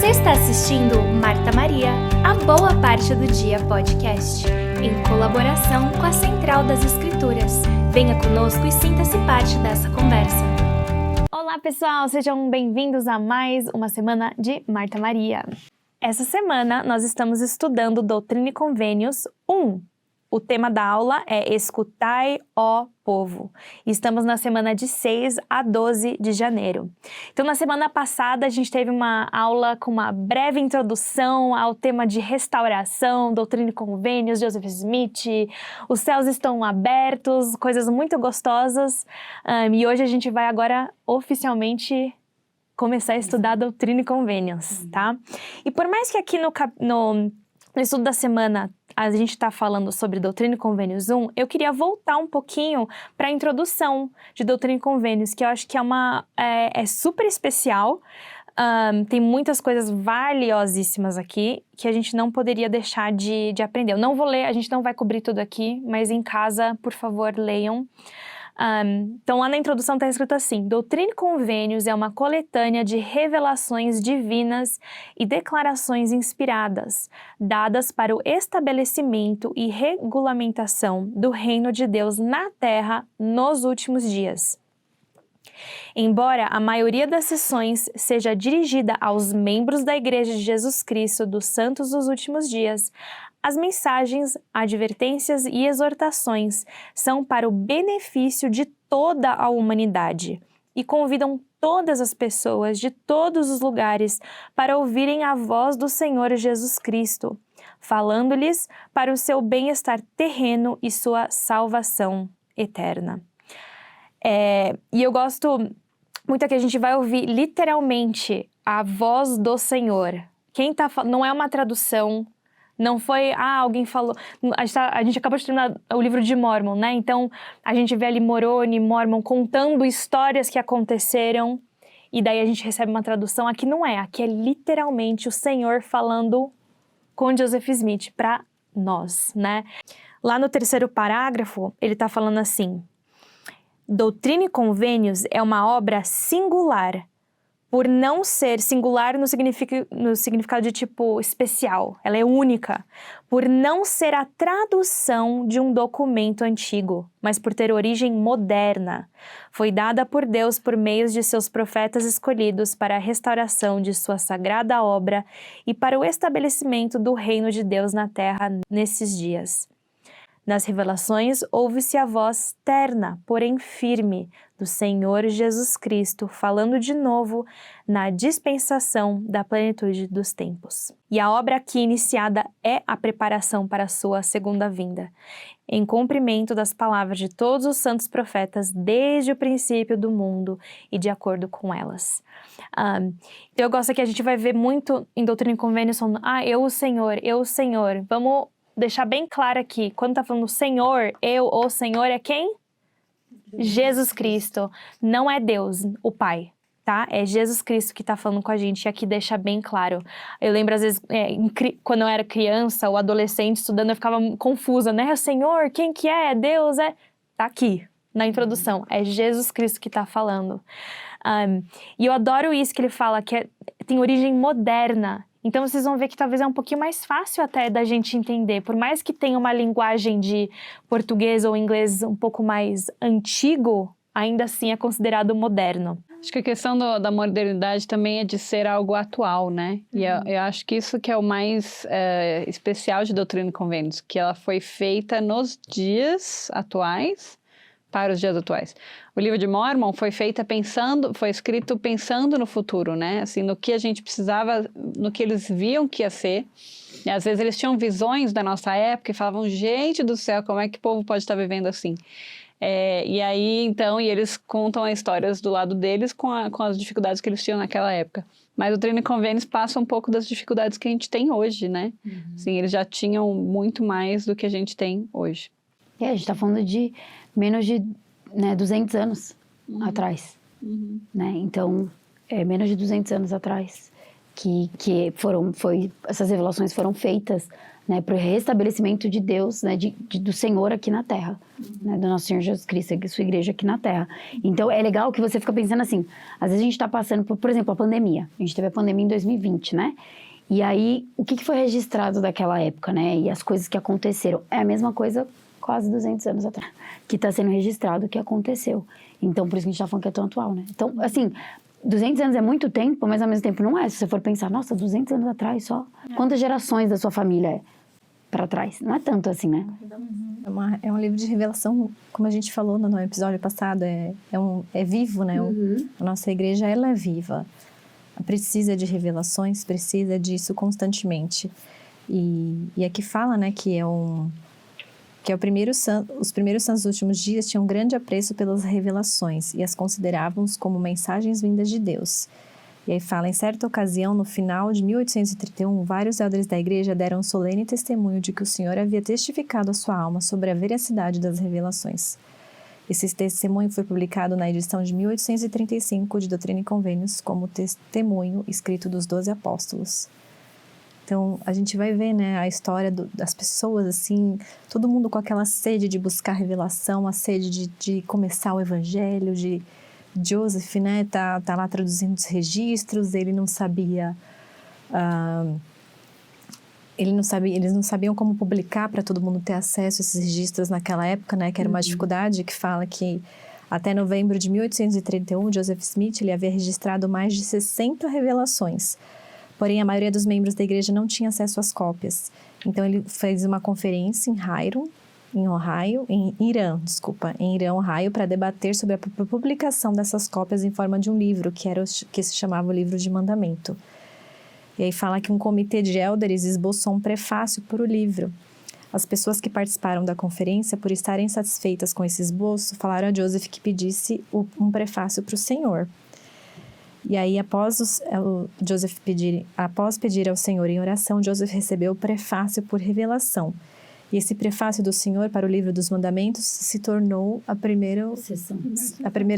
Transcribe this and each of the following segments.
Você está assistindo Marta Maria, a Boa Parte do Dia podcast, em colaboração com a Central das Escrituras. Venha conosco e sinta-se parte dessa conversa. Olá pessoal, sejam bem-vindos a mais uma semana de Marta Maria. Essa semana nós estamos estudando Doutrina e Convênios 1. O tema da aula é Escutai, ó povo. Estamos na semana de 6 a 12 de janeiro. Então, na semana passada, a gente teve uma aula com uma breve introdução ao tema de restauração, Doutrina e Convênios, Joseph Smith, os céus estão abertos, coisas muito gostosas. E hoje a gente vai agora oficialmente começar a estudar Doutrina e Convênios, tá? E por mais que aqui no estudo da semana a gente está falando sobre Doutrina e Convênios 1, eu queria voltar um pouquinho para a introdução de Doutrina e Convênios, que eu acho que é super especial. Tem muitas coisas valiosíssimas aqui que a gente não poderia deixar de aprender. Eu não vou ler, a gente não vai cobrir tudo aqui, mas em casa, por favor, leiam. Então, lá na introdução está escrito assim: Doutrina e Convênios é uma coletânea de revelações divinas e declarações inspiradas, dadas para o estabelecimento e regulamentação do reino de Deus na Terra nos últimos dias. Embora a maioria das sessões seja dirigida aos membros da Igreja de Jesus Cristo dos Santos dos Últimos Dias, as mensagens, advertências e exortações são para o benefício de toda a humanidade e convidam todas as pessoas de todos os lugares para ouvirem a voz do Senhor Jesus Cristo, falando-lhes para o seu bem-estar terreno e sua salvação eterna. E eu gosto muito que a gente vai ouvir literalmente a voz do Senhor. Não é uma tradução. Não foi, alguém falou... A gente acabou de terminar o livro de Mormon, né? Então, a gente vê ali Mormon contando histórias que aconteceram e daí a gente recebe uma tradução. Aqui não é. Aqui é literalmente o Senhor falando com Joseph Smith para nós, né? Lá no 3º parágrafo, ele tá falando assim: Doutrina e Convênios é uma obra singular, por não ser singular no significado de tipo especial, ela é única, por não ser a tradução de um documento antigo, mas por ter origem moderna. Foi dada por Deus por meio de seus profetas escolhidos para a restauração de sua sagrada obra e para o estabelecimento do reino de Deus na terra nesses dias. Nas revelações, ouve-se a voz terna, porém firme, do Senhor Jesus Cristo, falando de novo na dispensação da plenitude dos tempos. E a obra aqui iniciada é a preparação para a sua segunda vinda, em cumprimento das palavras de todos os santos profetas desde o princípio do mundo e de acordo com elas. Então eu gosto que a gente vai ver muito em Doutrina e Convênios falando, eu o Senhor. Vamos deixar bem claro aqui, quando tá falando Senhor, o Senhor é quem? Jesus Cristo. Não é Deus, o Pai, tá? É Jesus Cristo que tá falando com a gente e aqui deixa bem claro. Eu lembro às vezes, quando eu era criança ou adolescente estudando, eu ficava confusa, né? O Senhor, quem que é? Deus é? Tá aqui, na introdução. É Jesus Cristo que tá falando. E eu adoro isso que ele fala, que tem origem moderna. Então, vocês vão ver que talvez é um pouquinho mais fácil até da gente entender. Por mais que tenha uma linguagem de português ou inglês um pouco mais antigo, ainda assim é considerado moderno. Acho que a questão da modernidade também é de ser algo atual, né? E eu acho que isso que é o mais especial de Doutrina e Convênios, que ela foi feita nos dias atuais para os dias atuais. O livro de Mormon foi escrito pensando no futuro, né? Assim, no que a gente precisava, no que eles viam que ia ser. E às vezes eles tinham visões da nossa época e falavam, gente do céu, como é que o povo pode estar vivendo assim? E aí, então, eles contam as histórias do lado deles com as dificuldades que eles tinham naquela época. Mas o Doutrina e Convênios passa um pouco das dificuldades que a gente tem hoje, né? Assim, eles já tinham muito mais do que a gente tem hoje. A gente está falando de menos de 200 anos atrás, né? Então, menos de 200 anos atrás que essas revelações foram feitas né, para o restabelecimento de Deus, né, do Senhor aqui na Terra, né, do nosso Senhor Jesus Cristo, sua igreja aqui na Terra. Então, é legal que você fica pensando assim, às vezes a gente está passando por exemplo, a pandemia. A gente teve a pandemia em 2020, né? E aí, o que foi registrado daquela época, né? E as coisas que aconteceram. É a mesma coisa quase 200 anos atrás, que está sendo registrado o que aconteceu. Então, por isso que a gente está falando que é tão atual, né? Então, assim, 200 anos é muito tempo, mas ao mesmo tempo não é. Se você for pensar, nossa, 200 anos atrás só. Quantas gerações da sua família é para trás? Não é tanto assim, né? É um livro de revelação, como a gente falou no episódio passado, é vivo, né? A nossa igreja, ela é viva. Precisa de revelações, precisa disso constantemente. E aqui fala, né, que os primeiros santos dos últimos dias tinham grande apreço pelas revelações e as consideravam como mensagens vindas de Deus. E aí fala, em certa ocasião, no final de 1831, vários elders da igreja deram um solene testemunho de que o Senhor havia testificado a sua alma sobre a veracidade das revelações. Esse testemunho foi publicado na edição de 1835 de Doutrina e Convênios como testemunho escrito dos 12 apóstolos. Então, a gente vai ver, né, a história das pessoas, assim, todo mundo com aquela sede de buscar revelação, a sede de começar o evangelho, de Joseph, né, tá lá traduzindo os registros, eles não sabiam como publicar para todo mundo ter acesso a esses registros naquela época, né, que era uma dificuldade, que fala que até novembro de 1831, Joseph Smith ele havia registrado mais de 60 revelações. Porém, a maioria dos membros da igreja não tinha acesso às cópias. Então, ele fez uma conferência em Irã, Ohio, para debater sobre a publicação dessas cópias em forma de um livro, que se chamava o Livro de Mandamento. E aí fala que um comitê de elders esboçou um prefácio para o livro. As pessoas que participaram da conferência, por estarem satisfeitas com esse esboço, falaram a Joseph que pedisse um prefácio para o Senhor. E aí, após pedir ao Senhor em oração, Joseph recebeu o prefácio por revelação. E esse prefácio do Senhor para o Livro dos Mandamentos se tornou a primeira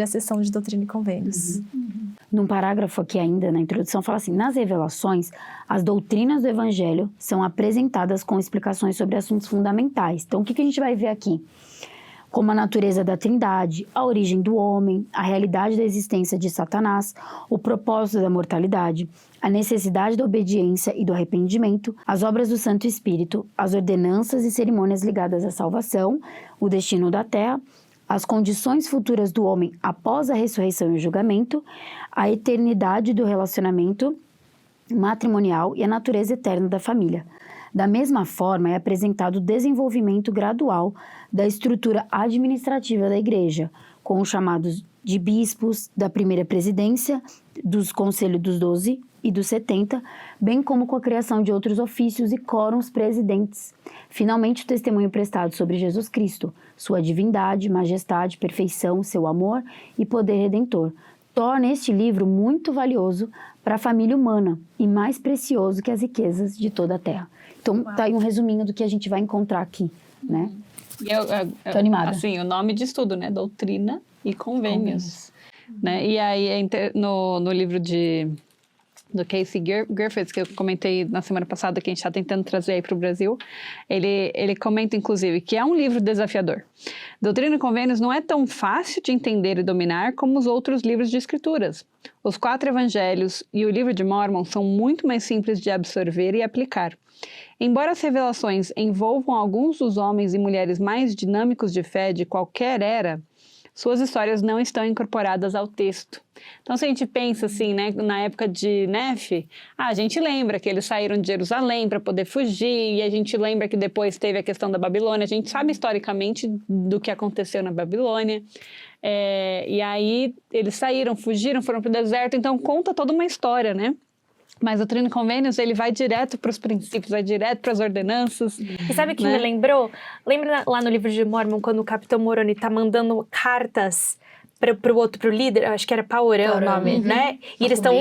sessão de Doutrina e Convênios. Num parágrafo aqui ainda, na introdução, fala assim, nas revelações, as doutrinas do Evangelho são apresentadas com explicações sobre assuntos fundamentais. Então, o que a gente vai ver aqui? Como a natureza da Trindade, a origem do homem, a realidade da existência de Satanás, o propósito da mortalidade, a necessidade da obediência e do arrependimento, as obras do Santo Espírito, as ordenanças e cerimônias ligadas à salvação, o destino da terra, as condições futuras do homem após a ressurreição e o julgamento, a eternidade do relacionamento matrimonial e a natureza eterna da família. Da mesma forma, é apresentado o desenvolvimento gradual da estrutura administrativa da igreja, com os chamados de bispos, da primeira presidência, dos conselhos dos 12 e dos 70, bem como com a criação de outros ofícios e quórums presidentes. Finalmente, o testemunho prestado sobre Jesus Cristo, sua divindade, majestade, perfeição, seu amor e poder redentor, torna este livro muito valioso para a família humana e mais precioso que as riquezas de toda a terra. Então, tá aí um resuminho do que a gente vai encontrar aqui, né? Tô animada. Assim, o nome diz tudo, né? Doutrina e Convênios. Né? E aí, no livro do Casey Griffiths, que eu comentei na semana passada, que a gente está tentando trazer aí para o Brasil, ele comenta, inclusive, que é um livro desafiador. Doutrina e Convênios não é tão fácil de entender e dominar como os outros livros de escrituras. Os 4 evangelhos e o livro de Mórmon são muito mais simples de absorver e aplicar. Embora as revelações envolvam alguns dos homens e mulheres mais dinâmicos de fé de qualquer era, suas histórias não estão incorporadas ao texto. Então, se a gente pensa assim, né, na época de Nefe, a gente lembra que eles saíram de Jerusalém para poder fugir, e a gente lembra que depois teve a questão da Babilônia, a gente sabe historicamente do que aconteceu na Babilônia, e aí eles saíram, fugiram, foram para o deserto, então conta toda uma história, né? Mas o Doutrina e Convênios, ele vai direto para os princípios, vai direto para as ordenanças. E sabe o que me lembrou? Lembra lá no livro de Mórmon, quando o Capitão Moroni tá mandando cartas pro líder? Eu acho que era Paorã o nome, né? E eles estão...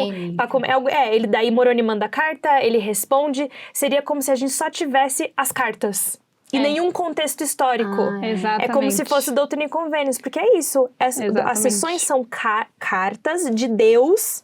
daí Moroni manda a carta, ele responde. Seria como se a gente só tivesse as cartas. E nenhum contexto histórico. Exatamente. É como se fosse Doutrina e Convênios, porque é isso. As sessões são cartas de Deus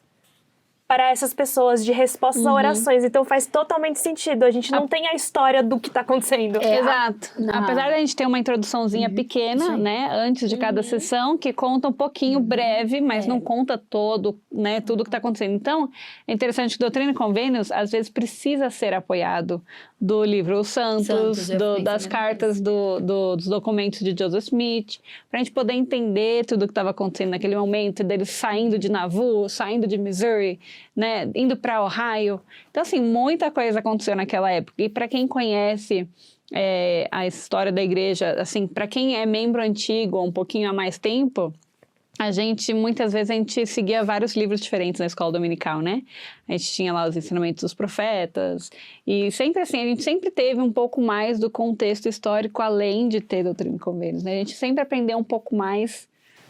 para essas pessoas, de respostas a orações. Então faz totalmente sentido. A gente não tem a história do que está acontecendo. Exato. Apesar da gente ter uma introduçãozinha pequena, né, antes de cada sessão, que conta um pouquinho breve, mas não conta todo, né, tudo o que está acontecendo. Então, é interessante que Doutrina e Convênios, às vezes, precisa ser apoiado do livro Os Santos, das cartas dos documentos de Joseph Smith, para a gente poder entender tudo o que estava acontecendo naquele momento, deles saindo de Nauvoo, saindo de Missouri, né, indo para Ohio. Então, assim, muita coisa aconteceu naquela época. E para quem conhece a história da igreja, assim, para quem é membro antigo há um pouquinho há mais tempo, muitas vezes a gente seguia vários livros diferentes na escola dominical, né? A gente tinha lá os ensinamentos dos profetas, e sempre assim, a gente sempre teve um pouco mais do contexto histórico, além de ter Doutrina e Convênios, né? A gente sempre aprendeu um pouco mais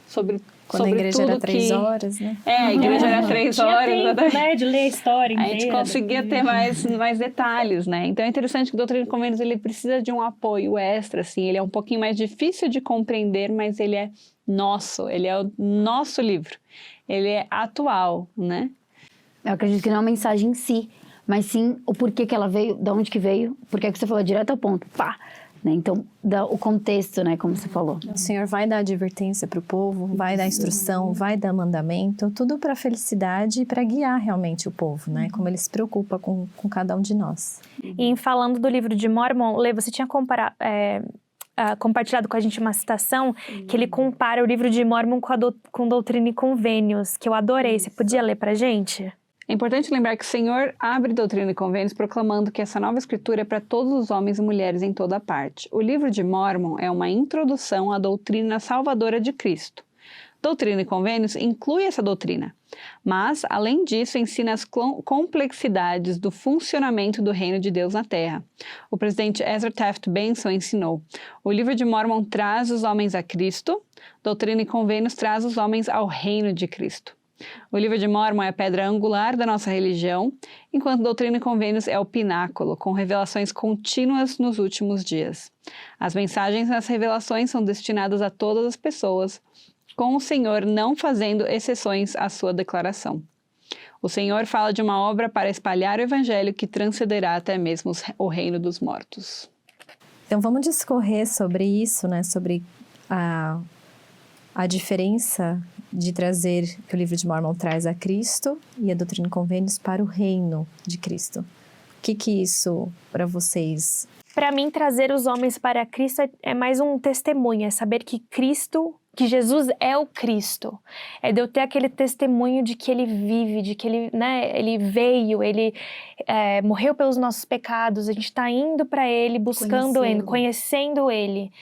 sobre Quando a igreja tudo era 3 horas, né? a igreja era 3 horas. Tinha tempo, né, de ler a história inteira. A gente conseguia ter mais detalhes, né? Então é interessante que o Doutrina e Convênios, ele precisa de um apoio extra, assim. Ele é um pouquinho mais difícil de compreender, mas ele é nosso. Ele é o nosso livro. Ele é atual, né? Eu acredito que não é uma mensagem em si, mas sim o porquê que ela veio, de onde que veio, porque é que você falou direto ao ponto. Pá! Né? Então, o contexto, né, como você falou. O Senhor vai dar advertência para o povo, vai dar instrução, vai dar mandamento, tudo para felicidade e para guiar realmente o povo, né? Como ele se preocupa com cada um de nós. E falando do livro de Mormon, Lê, você tinha compartilhado com a gente uma citação que ele compara o livro de Mormon com Doutrina e Convênios, que eu adorei. Você podia ler pra gente? É importante lembrar que o Senhor abre Doutrina e Convênios proclamando que essa nova escritura é para todos os homens e mulheres em toda parte. O livro de Mormon é uma introdução à doutrina salvadora de Cristo. Doutrina e Convênios inclui essa doutrina, mas, além disso, ensina as complexidades do funcionamento do reino de Deus na Terra. O presidente Ezra Taft Benson ensinou: o livro de Mormon traz os homens a Cristo, Doutrina e Convênios traz os homens ao reino de Cristo. O livro de Mormon é a pedra angular da nossa religião, enquanto Doutrina e Convênios é o pináculo, com revelações contínuas nos últimos dias. As mensagens nas revelações são destinadas a todas as pessoas, com o Senhor não fazendo exceções à sua declaração. O Senhor fala de uma obra para espalhar o evangelho que transcenderá até mesmo o reino dos mortos. Então vamos discorrer sobre isso, né? Sobre a diferença de trazer, que o livro de Mormon traz a Cristo e a Doutrina e Convênios para o reino de Cristo. O que isso para vocês? Para mim, trazer os homens para Cristo é mais um testemunho, é saber que Jesus é o Cristo. É de eu ter aquele testemunho de que Ele vive, de que Ele, né, Ele veio, Ele morreu pelos nossos pecados, a gente está indo para Ele, buscando Ele, conhecendo Ele.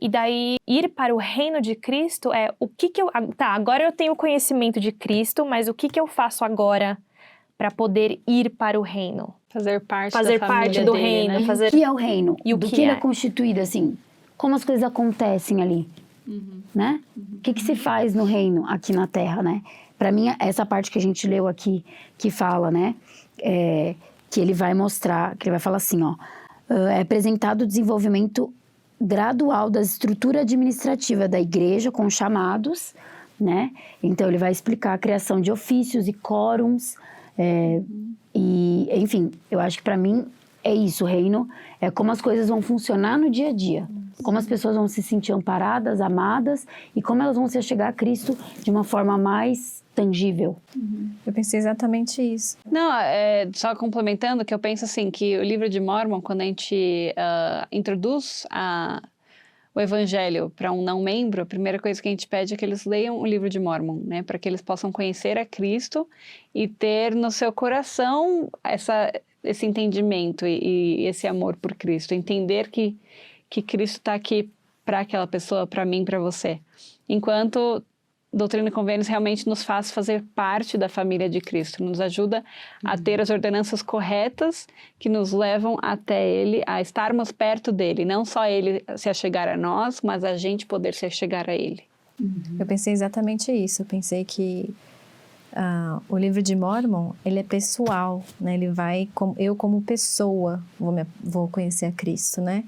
E daí, ir para o reino de Cristo é o que eu... Tá, agora eu tenho conhecimento de Cristo, mas o que eu faço agora para poder ir para o reino? Fazer parte do reino. Né? O que é o reino? E do que ele é constituído, assim? Como as coisas acontecem ali? Né? O que se faz no reino, aqui na Terra, né? Para mim, essa parte que a gente leu aqui, que fala, né? Que ele vai mostrar, que ele vai falar assim, ó. É apresentado o desenvolvimento gradual da estrutura administrativa da igreja com chamados, né? Então, ele vai explicar a criação de ofícios e quórums, e, enfim, eu acho que para mim é isso, o reino é como as coisas vão funcionar no dia a dia, como as pessoas vão se sentir amparadas, amadas, e como elas vão se achegar a Cristo de uma forma mais tangível. Eu pensei exatamente isso. Não, só complementando, que eu penso assim, que o livro de Mormon, quando a gente introduz o evangelho para um não membro, a primeira coisa que a gente pede é que eles leiam o livro de Mormon, né? Para que eles possam conhecer a Cristo e ter no seu coração esse entendimento e esse amor por Cristo. Entender que Cristo está aqui para aquela pessoa, para mim, para você. Enquanto Doutrina e Convênios realmente nos faz fazer parte da família de Cristo, nos ajuda a ter as ordenanças corretas que nos levam até Ele, a estarmos perto dEle, não só Ele se achegar a nós, mas a gente poder se achegar a Ele. Eu pensei exatamente isso, eu pensei que o livro de Mormon, ele é pessoal, né? Ele vai, eu como pessoa vou conhecer a Cristo, né?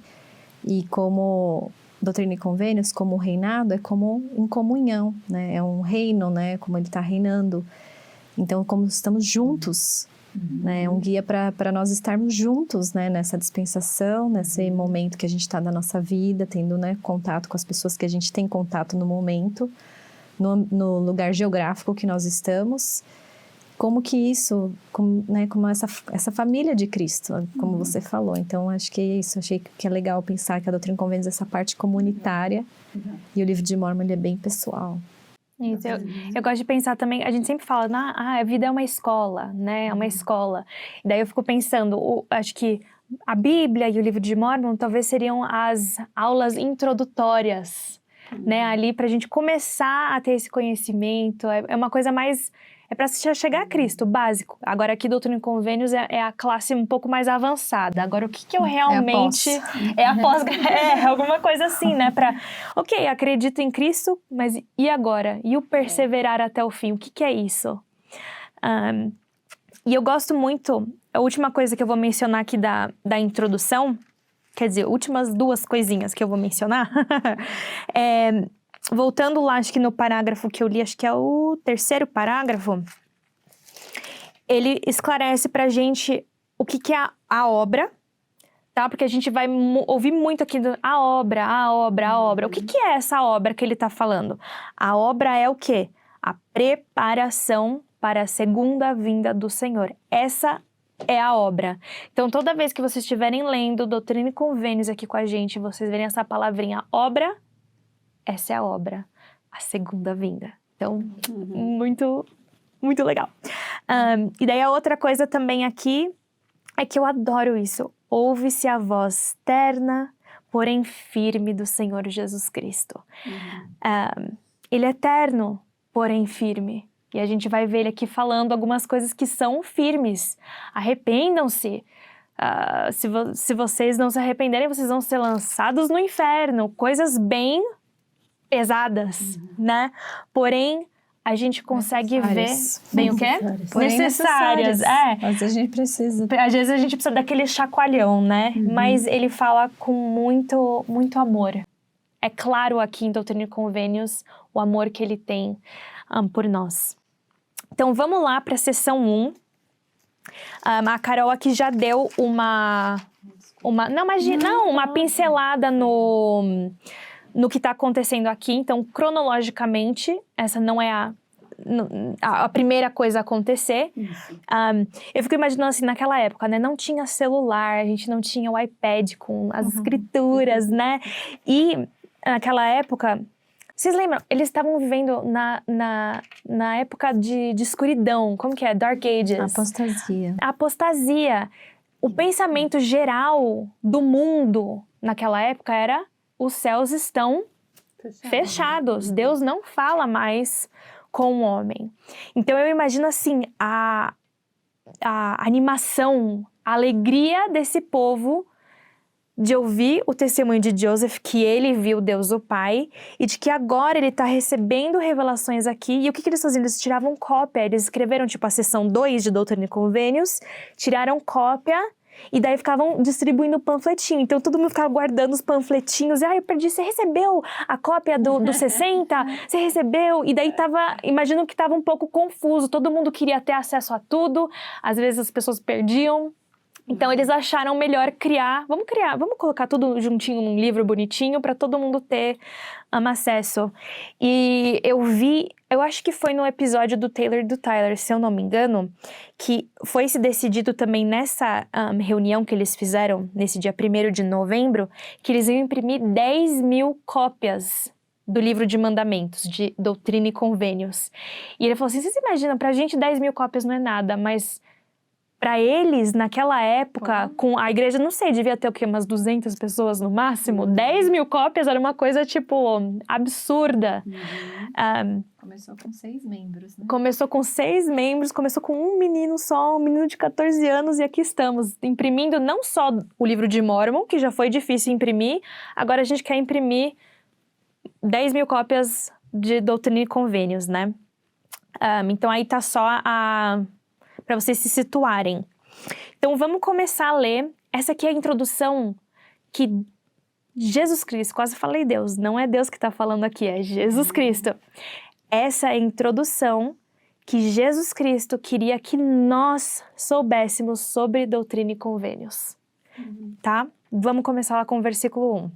E como Doutrina e Convênios, como reinado, é como em comunhão, né? É um reino, né? Como ele está reinando. Então, como estamos juntos, né? É um guia para nós estarmos juntos, né? Nessa dispensação, nesse momento que a gente está da nossa vida, tendo, né, contato com as pessoas que a gente tem contato no momento, no lugar geográfico que nós estamos. Como que isso, como essa família de Cristo, como você falou. Então, acho que é isso. Achei que é legal pensar que a Doutrina e Convênios é essa parte comunitária e o livro de Mórmon ele é bem pessoal. Isso, eu gosto de pensar também, a gente sempre fala, a vida é uma escola, né? É uma escola. E daí eu fico pensando, acho que a Bíblia e o livro de Mórmon talvez seriam as aulas introdutórias, né? Ali pra gente começar a ter esse conhecimento. É uma coisa mais... É para chegar a Cristo, básico. Agora aqui, Doutrina e Convênios é a classe um pouco mais avançada. Agora, o que eu realmente... É a pós. Alguma coisa assim, né? Ok, acredito em Cristo, mas e agora? E o perseverar até o fim? O que é isso? E eu gosto muito... A última coisa que eu vou mencionar aqui da introdução, quer dizer, últimas 2 coisinhas que eu vou mencionar, voltando lá, acho que no parágrafo que eu li, acho que é o 3º parágrafo, ele esclarece pra gente o que é a obra, tá? Porque a gente vai ouvir muito aqui a obra. O que é essa obra que ele tá falando? A obra é o quê? A preparação para a segunda vinda do Senhor. Essa é a obra. Então, toda vez que vocês estiverem lendo Doutrina e Convênios aqui com a gente, vocês verem essa palavrinha obra, essa é a obra, a segunda vinda. Então, muito, muito legal. E daí a outra coisa também aqui é que eu adoro isso. Ouve-se a voz terna, porém firme do Senhor Jesus Cristo. Ele é eterno, porém firme. E a gente vai ver ele aqui falando algumas coisas que são firmes. Arrependam-se. Se vocês não se arrependerem, vocês vão ser lançados no inferno. Coisas bem pesadas, né? Porém, a gente consegue ver... Bem o quê? Necessárias. Às vezes a gente precisa. Às vezes a gente precisa daquele chacoalhão, né? Mas ele fala com muito, muito amor. É claro aqui em Doutrina e Convênios o amor que ele tem por nós. Então, vamos lá para a sessão 1. A Carol aqui já deu uma pincelada no que está acontecendo aqui. Então, cronologicamente, essa não é a primeira coisa a acontecer. Eu fico imaginando assim, naquela época, né? Não tinha celular, a gente não tinha o iPad com as escrituras, né? E naquela época, vocês lembram? Eles estavam vivendo na época de escuridão. Como que é? Dark Ages. Apostasia. O pensamento geral do mundo naquela época era: os céus estão fechados. Deus não fala mais com o homem. Então eu imagino assim, a animação, a alegria desse povo de ouvir o testemunho de Joseph, que ele viu Deus o Pai, e de que agora ele está recebendo revelações aqui. E o que eles faziam? Eles tiravam cópia, eles escreveram tipo a seção 2 de Doutrina e Convênios, tiraram cópia, e daí ficavam distribuindo panfletinho. Então todo mundo ficava guardando os panfletinhos. Eu perdi, você recebeu a cópia do 60? Você recebeu? E daí imagino que estava um pouco confuso. Todo mundo queria ter acesso a tudo. Às vezes as pessoas perdiam. Então eles acharam melhor vamos colocar tudo juntinho num livro bonitinho para todo mundo ter acesso. E eu acho que foi no episódio do Taylor e do Tyler, se eu não me engano, que foi se decidido também nessa reunião que eles fizeram, nesse dia 1º de novembro, que eles iam imprimir 10.000 cópias do livro de mandamentos, de Doutrina e Convênios. E ele falou assim, vocês imaginam, pra gente 10.000 cópias não é nada, mas para eles, naquela época, com a igreja, não sei, devia ter o quê? Umas 200 pessoas no máximo? 10.000 cópias era uma coisa, tipo, absurda. Começou com 6 membros, né? Começou com 6 membros, começou com um menino só, um menino de 14 anos, e aqui estamos, imprimindo não só o livro de Mórmon, que já foi difícil imprimir, agora a gente quer imprimir 10.000 cópias de Doutrina e Convênios, né? Então aí tá só para vocês se situarem. Então, vamos começar a ler. Essa aqui é a introdução que Jesus Cristo, quase falei Deus, não é Deus que está falando aqui, é Jesus Cristo. Essa é a introdução que Jesus Cristo queria que nós soubéssemos sobre doutrina e convênios. Tá? Vamos começar lá com o versículo 1.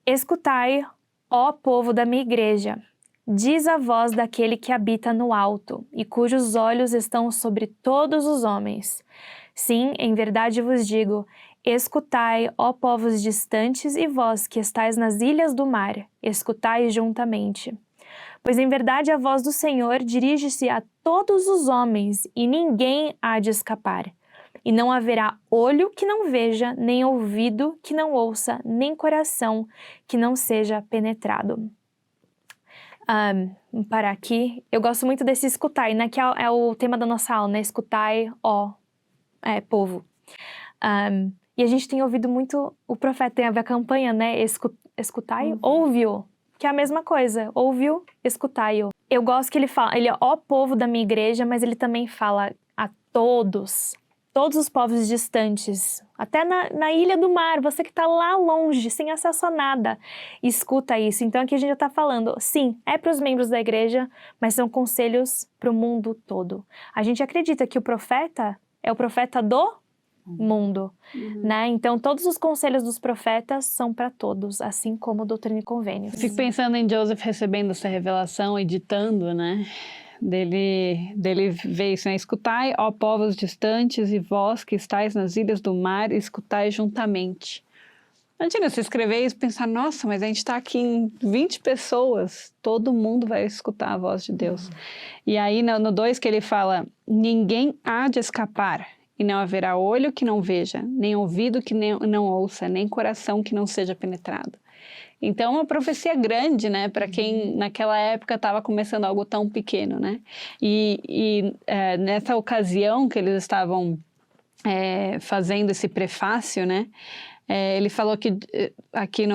Escutai, ó povo da minha igreja, diz a voz daquele que habita no alto e cujos olhos estão sobre todos os homens. Sim, em verdade vos digo, escutai, ó povos distantes e vós que estáis nas ilhas do mar, escutai juntamente. Pois em verdade a voz do Senhor dirige-se a todos os homens e ninguém há de escapar. E não haverá olho que não veja, nem ouvido que não ouça, nem coração que não seja penetrado. Vamos parar aqui. Eu gosto muito desse escutai, né? Que é o tema da nossa aula, né? Escutai, ó, povo. E a gente tem ouvido muito, o profeta tem a campanha, né? Escutai, ouve-o. Que é a mesma coisa, ouve-o, escutai-o. Eu gosto que ele fala, ele é ó povo da minha igreja, mas ele também fala a todos os povos distantes, até na ilha do mar, você que está lá longe, sem acesso a nada, escuta isso. Então aqui a gente já está falando, sim, é para os membros da igreja, mas são conselhos para o mundo todo. A gente acredita que o profeta é o profeta do mundo, né? Então todos os conselhos dos profetas são para todos, assim como doutrina e convênios. Fico pensando em Joseph recebendo essa revelação, editando, né? Dele ver isso, né? Escutai, ó povos distantes e vós que estáis nas ilhas do mar, escutai juntamente. Imagina você escrever isso e pensar, nossa, mas a gente está aqui em 20 pessoas, todo mundo vai escutar a voz de Deus. E aí no 2 que ele fala, ninguém há de escapar, e não haverá olho que não veja, nem ouvido que não ouça, nem coração que não seja penetrado. Então, uma profecia grande, né, para quem naquela época estava começando algo tão pequeno, né? E nessa ocasião que eles estavam fazendo esse prefácio, né, ele falou que aqui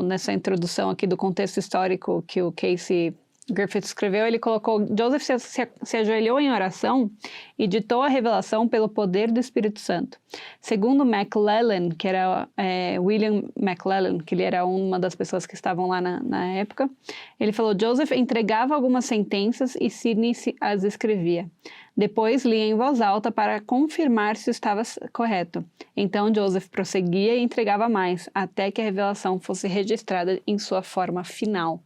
nessa introdução aqui do contexto histórico que o Casey Griffith escreveu, ele colocou, Joseph se ajoelhou em oração e ditou a revelação pelo poder do Espírito Santo. Segundo McLellan, que era William McLellan, que ele era uma das pessoas que estavam lá na época, ele falou, Joseph entregava algumas sentenças e Sidney as escrevia. Depois lia em voz alta para confirmar se estava correto. Então Joseph prosseguia e entregava mais, até que a revelação fosse registrada em sua forma final.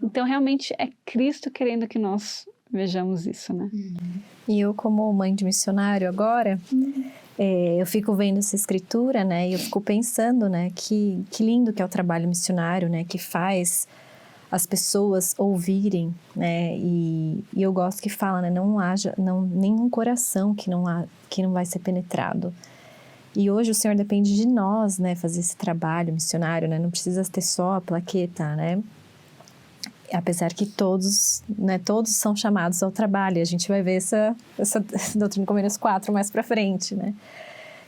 Então, realmente, é Cristo querendo que nós vejamos isso, né? E eu, como mãe de missionário agora, eu fico vendo essa escritura, né? E eu fico pensando, né? Que lindo que é o trabalho missionário, né? Que faz as pessoas ouvirem, né? E eu gosto que fala, né? Não haja nenhum coração que não vai ser penetrado. E hoje o Senhor depende de nós, né? Fazer esse trabalho missionário, né? Não precisa ter só a plaqueta, né? Apesar que todos são chamados ao trabalho. A gente vai ver essa doutrina e convênios 4 mais para frente, né?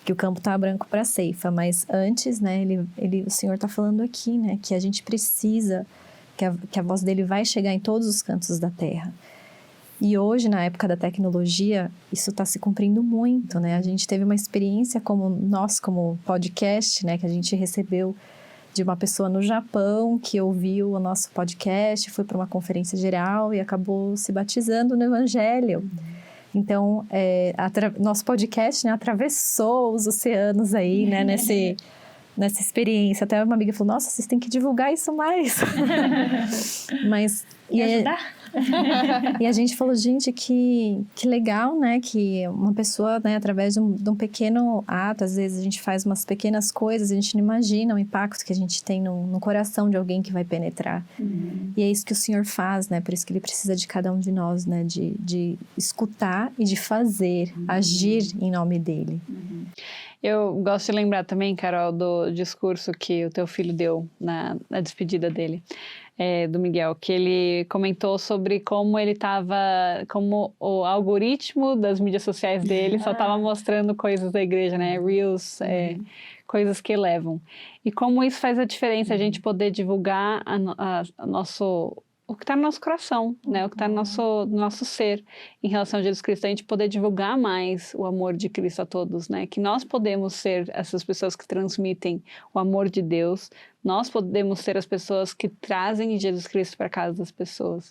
Que o campo está branco para a ceifa. Mas antes, né, o Senhor está falando aqui, né? Que a gente precisa, que a voz dele vai chegar em todos os cantos da terra. E hoje, na época da tecnologia, isso está se cumprindo muito, né? A gente teve uma experiência como podcast, né? Que a gente recebeu de uma pessoa no Japão que ouviu o nosso podcast, foi para uma conferência geral e acabou se batizando no Evangelho. Então, nosso podcast, né, atravessou os oceanos aí, né, nessa experiência. Até uma amiga falou, nossa, vocês têm que divulgar isso mais. Mas... E ajudar? E a gente falou, gente, que legal, né? Que uma pessoa, né, através de um pequeno ato, às vezes a gente faz umas pequenas coisas, a gente não imagina o impacto que a gente tem no coração de alguém que vai penetrar. E é isso que o Senhor faz, né? Por isso que Ele precisa de cada um de nós, né? De escutar e de fazer, agir em nome dEle. Eu gosto de lembrar também, Carol, do discurso que o teu filho deu na despedida dele. Do Miguel, que ele comentou sobre como como o algoritmo das mídias sociais dele só estava mostrando coisas da igreja, né? Reels, coisas que elevam. E como isso faz a diferença, a gente poder divulgar o que está no nosso coração, né? O que está no nosso ser em relação a Jesus Cristo, a gente poder divulgar mais o amor de Cristo a todos, né? Que nós podemos ser essas pessoas que transmitem o amor de Deus, nós podemos ser as pessoas que trazem Jesus Cristo para casa das pessoas.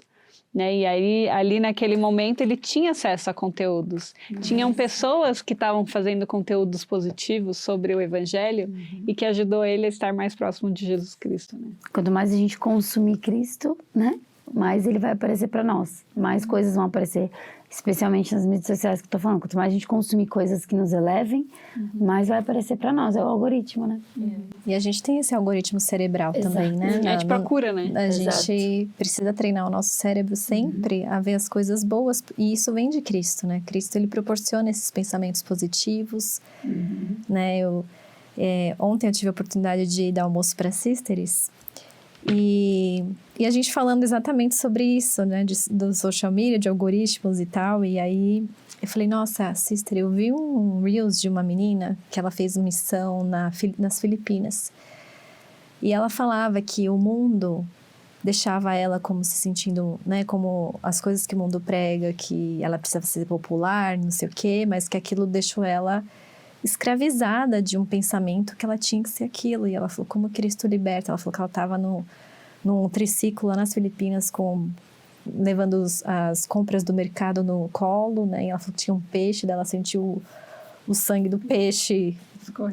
né? E aí, ali naquele momento, ele tinha acesso a conteúdos. Tinham pessoas que estavam fazendo conteúdos positivos sobre o Evangelho e que ajudou ele a estar mais próximo de Jesus Cristo, né? Quanto mais a gente consumir Cristo, né? Mais ele vai aparecer para nós. Mais coisas vão aparecer, especialmente nas mídias sociais que eu tô falando. Quanto mais a gente consumir coisas que nos elevem, mais vai aparecer para nós. É o algoritmo, né? E a gente tem esse algoritmo cerebral também, né? A gente procura, né? A gente precisa treinar o nosso cérebro sempre a ver as coisas boas. E isso vem de Cristo, né? Cristo, ele proporciona esses pensamentos positivos, né? Ontem eu tive a oportunidade de dar almoço para Sisters. E a gente falando exatamente sobre isso, né? Do social media, de algoritmos e tal. E aí eu falei, nossa, sister, eu vi um Reels de uma menina que ela fez missão nas Filipinas. E ela falava que o mundo deixava ela como se sentindo, né? Como as coisas que o mundo prega, que ela precisava ser popular, não sei o quê. Mas que aquilo deixou ela escravizada de um pensamento que ela tinha que ser aquilo. E ela falou, como Cristo liberta. Ela falou que ela estava num triciclo lá nas Filipinas levando as compras do mercado no colo, né? E ela falou que tinha um peixe, daí ela sentiu o sangue do peixe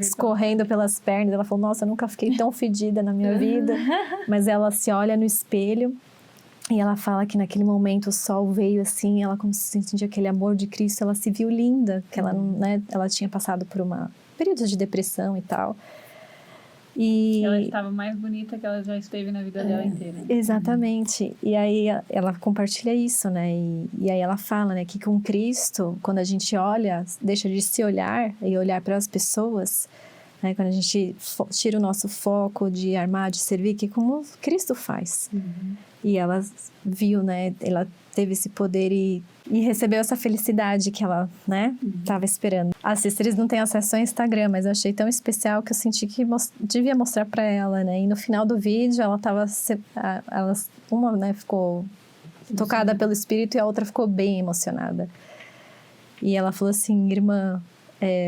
escorrendo pelas pernas. Ela falou, nossa, eu nunca fiquei tão fedida na minha vida. Mas ela se olha no espelho e ela fala que naquele momento o sol veio assim, ela como se sentia aquele amor de Cristo, ela se viu linda, que ela, né, ela tinha passado por períodos de depressão e tal. E ela estava mais bonita que ela já esteve na vida dela inteira. Exatamente. E aí ela compartilha isso, né? E aí ela fala, né, que com Cristo, quando a gente olha, deixa de se olhar e olhar para as pessoas, né? Quando a gente tira o nosso foco de amar, de servir, que como Cristo faz. E ela viu, né? Ela teve esse poder e recebeu essa felicidade que ela, né, estava esperando. As sisters não têm acesso ao Instagram, mas eu achei tão especial que eu senti que devia mostrar para ela, né? E no final do vídeo, ela tava... uma, né, ficou tocada pelo Espírito e a outra ficou bem emocionada. E ela falou assim, irmã,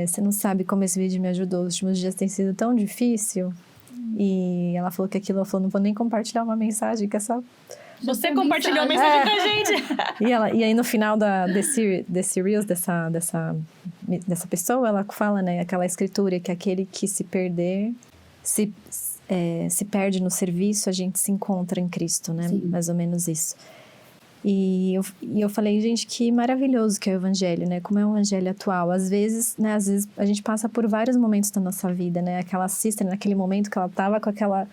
você não sabe como esse vídeo me ajudou. Os últimos dias tem sido tão difícil. E ela falou que aquilo, ela falou, não vou nem compartilhar uma mensagem, que é só... Você compartilhou a mensagem com a gente. E aí no final desse Reels, dessa pessoa, ela fala, né, aquela escritura, que aquele que se perder, se perde no serviço, a gente se encontra em Cristo, né? Sim. Mais ou menos isso. E eu falei, gente, que maravilhoso que é o Evangelho, né? Como é o Evangelho atual. Às vezes a gente passa por vários momentos da nossa vida, né? Aquela sister, naquele momento que ela tava com aquela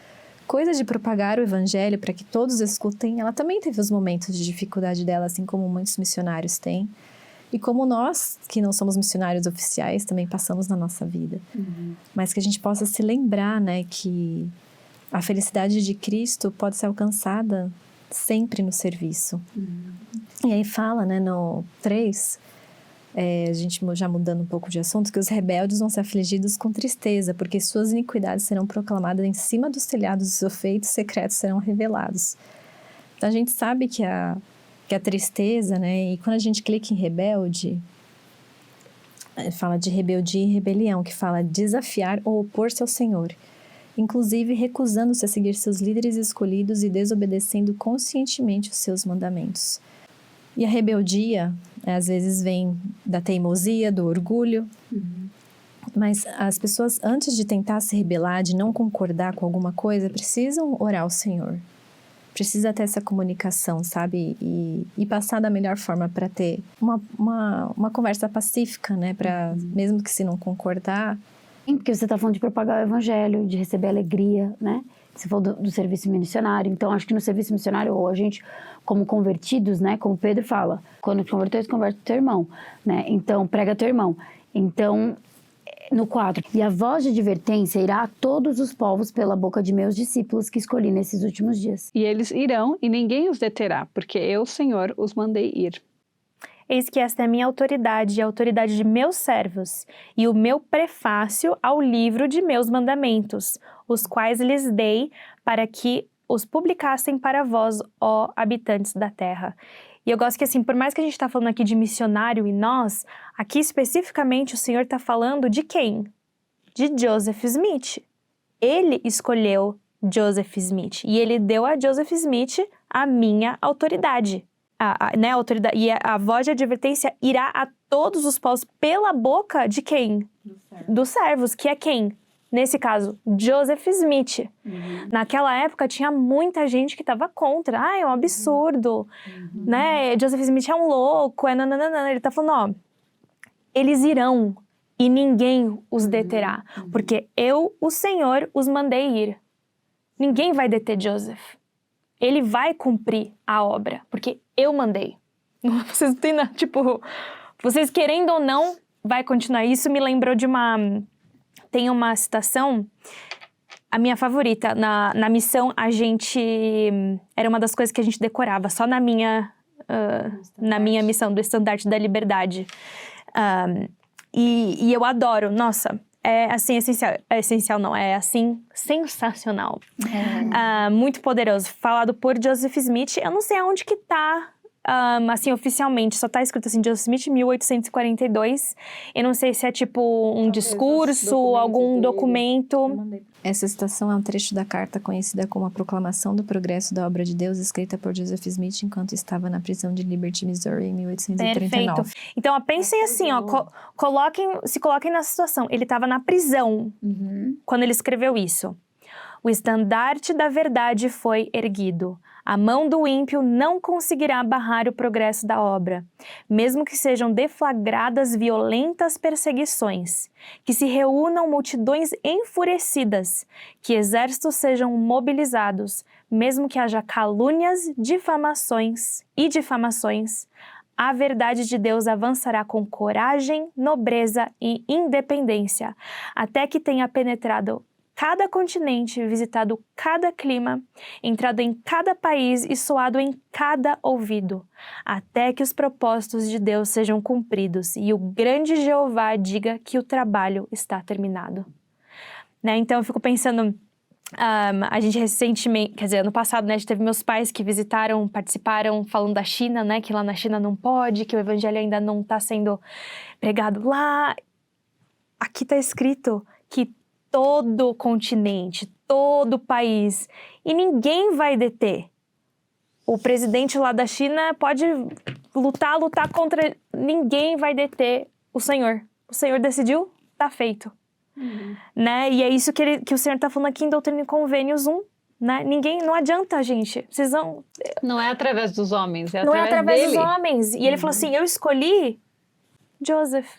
coisa de propagar o Evangelho para que todos escutem, ela também teve os momentos de dificuldade dela, assim como muitos missionários têm. E como nós, que não somos missionários oficiais, também passamos na nossa vida. Mas que a gente possa se lembrar, né, que a felicidade de Cristo pode ser alcançada sempre no serviço. E aí fala, né, no 3... a gente já mudando um pouco de assunto, que os rebeldes vão ser afligidos com tristeza, porque suas iniquidades serão proclamadas em cima dos telhados e seus feitos secretos serão revelados. Então a gente sabe que a tristeza, né? E quando a gente clica em rebelde, fala de rebeldia e rebelião, que fala desafiar ou opor-se ao Senhor, inclusive recusando-se a seguir seus líderes escolhidos e desobedecendo conscientemente os seus mandamentos. E a rebeldia, às vezes, vem da teimosia, do orgulho. Mas as pessoas, antes de tentar se rebelar, de não concordar com alguma coisa, precisam orar ao Senhor. Precisa ter essa comunicação, sabe? E passar da melhor forma para ter uma conversa pacífica, né? Mesmo que se não concordar. Porque você está falando de propagar o Evangelho, de receber alegria, né? Você falou do serviço missionário. Então, acho que no serviço missionário, ou a gente, como convertidos, né? Como Pedro fala, quando te converteu, converte teu irmão, né? Então, prega teu irmão. Então, no 4, e a voz de advertência irá a todos os povos pela boca de meus discípulos que escolhi nesses últimos dias. E eles irão e ninguém os deterá, porque eu, Senhor, os mandei ir. Eis que esta é a minha autoridade e a autoridade de meus servos, e o meu prefácio ao livro de meus mandamentos, os quais lhes dei para que os publicassem para vós, ó habitantes da terra. E eu gosto que, assim, por mais que a gente está falando aqui de missionário e nós, aqui especificamente o Senhor está falando de quem? De Joseph Smith. Ele escolheu Joseph Smith e ele deu a Joseph Smith a minha autoridade. né, a autoridade, e a voz de advertência irá a todos os povos pela boca de quem? Dos servos, que é quem? Nesse caso, Joseph Smith. Naquela época, tinha muita gente que estava contra. Ah, é um absurdo, né? Joseph Smith é um louco, nananana. Ele tá falando, ó, eles irão e ninguém os deterá, porque eu, o Senhor, os mandei ir. Ninguém vai deter Joseph. Ele vai cumprir a obra, porque eu mandei. Vocês não têm nada, tipo, vocês querendo ou não, vai continuar. Isso me lembrou de tem uma citação, a minha favorita. Na missão, a gente, era uma das coisas que a gente decorava, só na minha missão, do Estandarte da Liberdade. E eu adoro, nossa, é assim, essencial não, é assim, sensacional. Muito poderoso, falado por Joseph Smith. Eu não sei aonde que tá, assim, oficialmente, só tá escrito assim, Joseph Smith, 1842. Eu não sei se é tipo um discurso, algum documento. Essa citação é um trecho da carta conhecida como a Proclamação do Progresso da Obra de Deus, escrita por Joseph Smith enquanto estava na prisão de Liberty, Missouri, em 1839. Perfeito. Então, pensem assim, ó, se coloquem na situação. Ele estava na prisão quando ele escreveu isso. O estandarte da verdade foi erguido. A mão do ímpio não conseguirá barrar o progresso da obra, mesmo que sejam deflagradas violentas perseguições, que se reúnam multidões enfurecidas, que exércitos sejam mobilizados, mesmo que haja calúnias, difamações, a verdade de Deus avançará com coragem, nobreza e independência, até que tenha penetrado cada continente, visitado cada clima, entrado em cada país e soado em cada ouvido, até que os propósitos de Deus sejam cumpridos e o grande Jeová diga que o trabalho está terminado. Né? Então eu fico pensando, a gente recentemente, quer dizer, ano passado, né, a gente teve meus pais que participaram falando da China, né, que lá na China não pode, que o evangelho ainda não está sendo pregado lá. Aqui está escrito que todo continente, todo país, e ninguém vai deter. O presidente lá da China pode lutar contra... Ninguém vai deter o Senhor. O Senhor decidiu, tá feito. Né? E é isso que o Senhor tá falando aqui em Doutrina e Convênios 1. Né? Não adianta, gente. Vocês vão... Não é através dos homens, não é através dele. dos homens. E ele falou assim, eu escolhi Joseph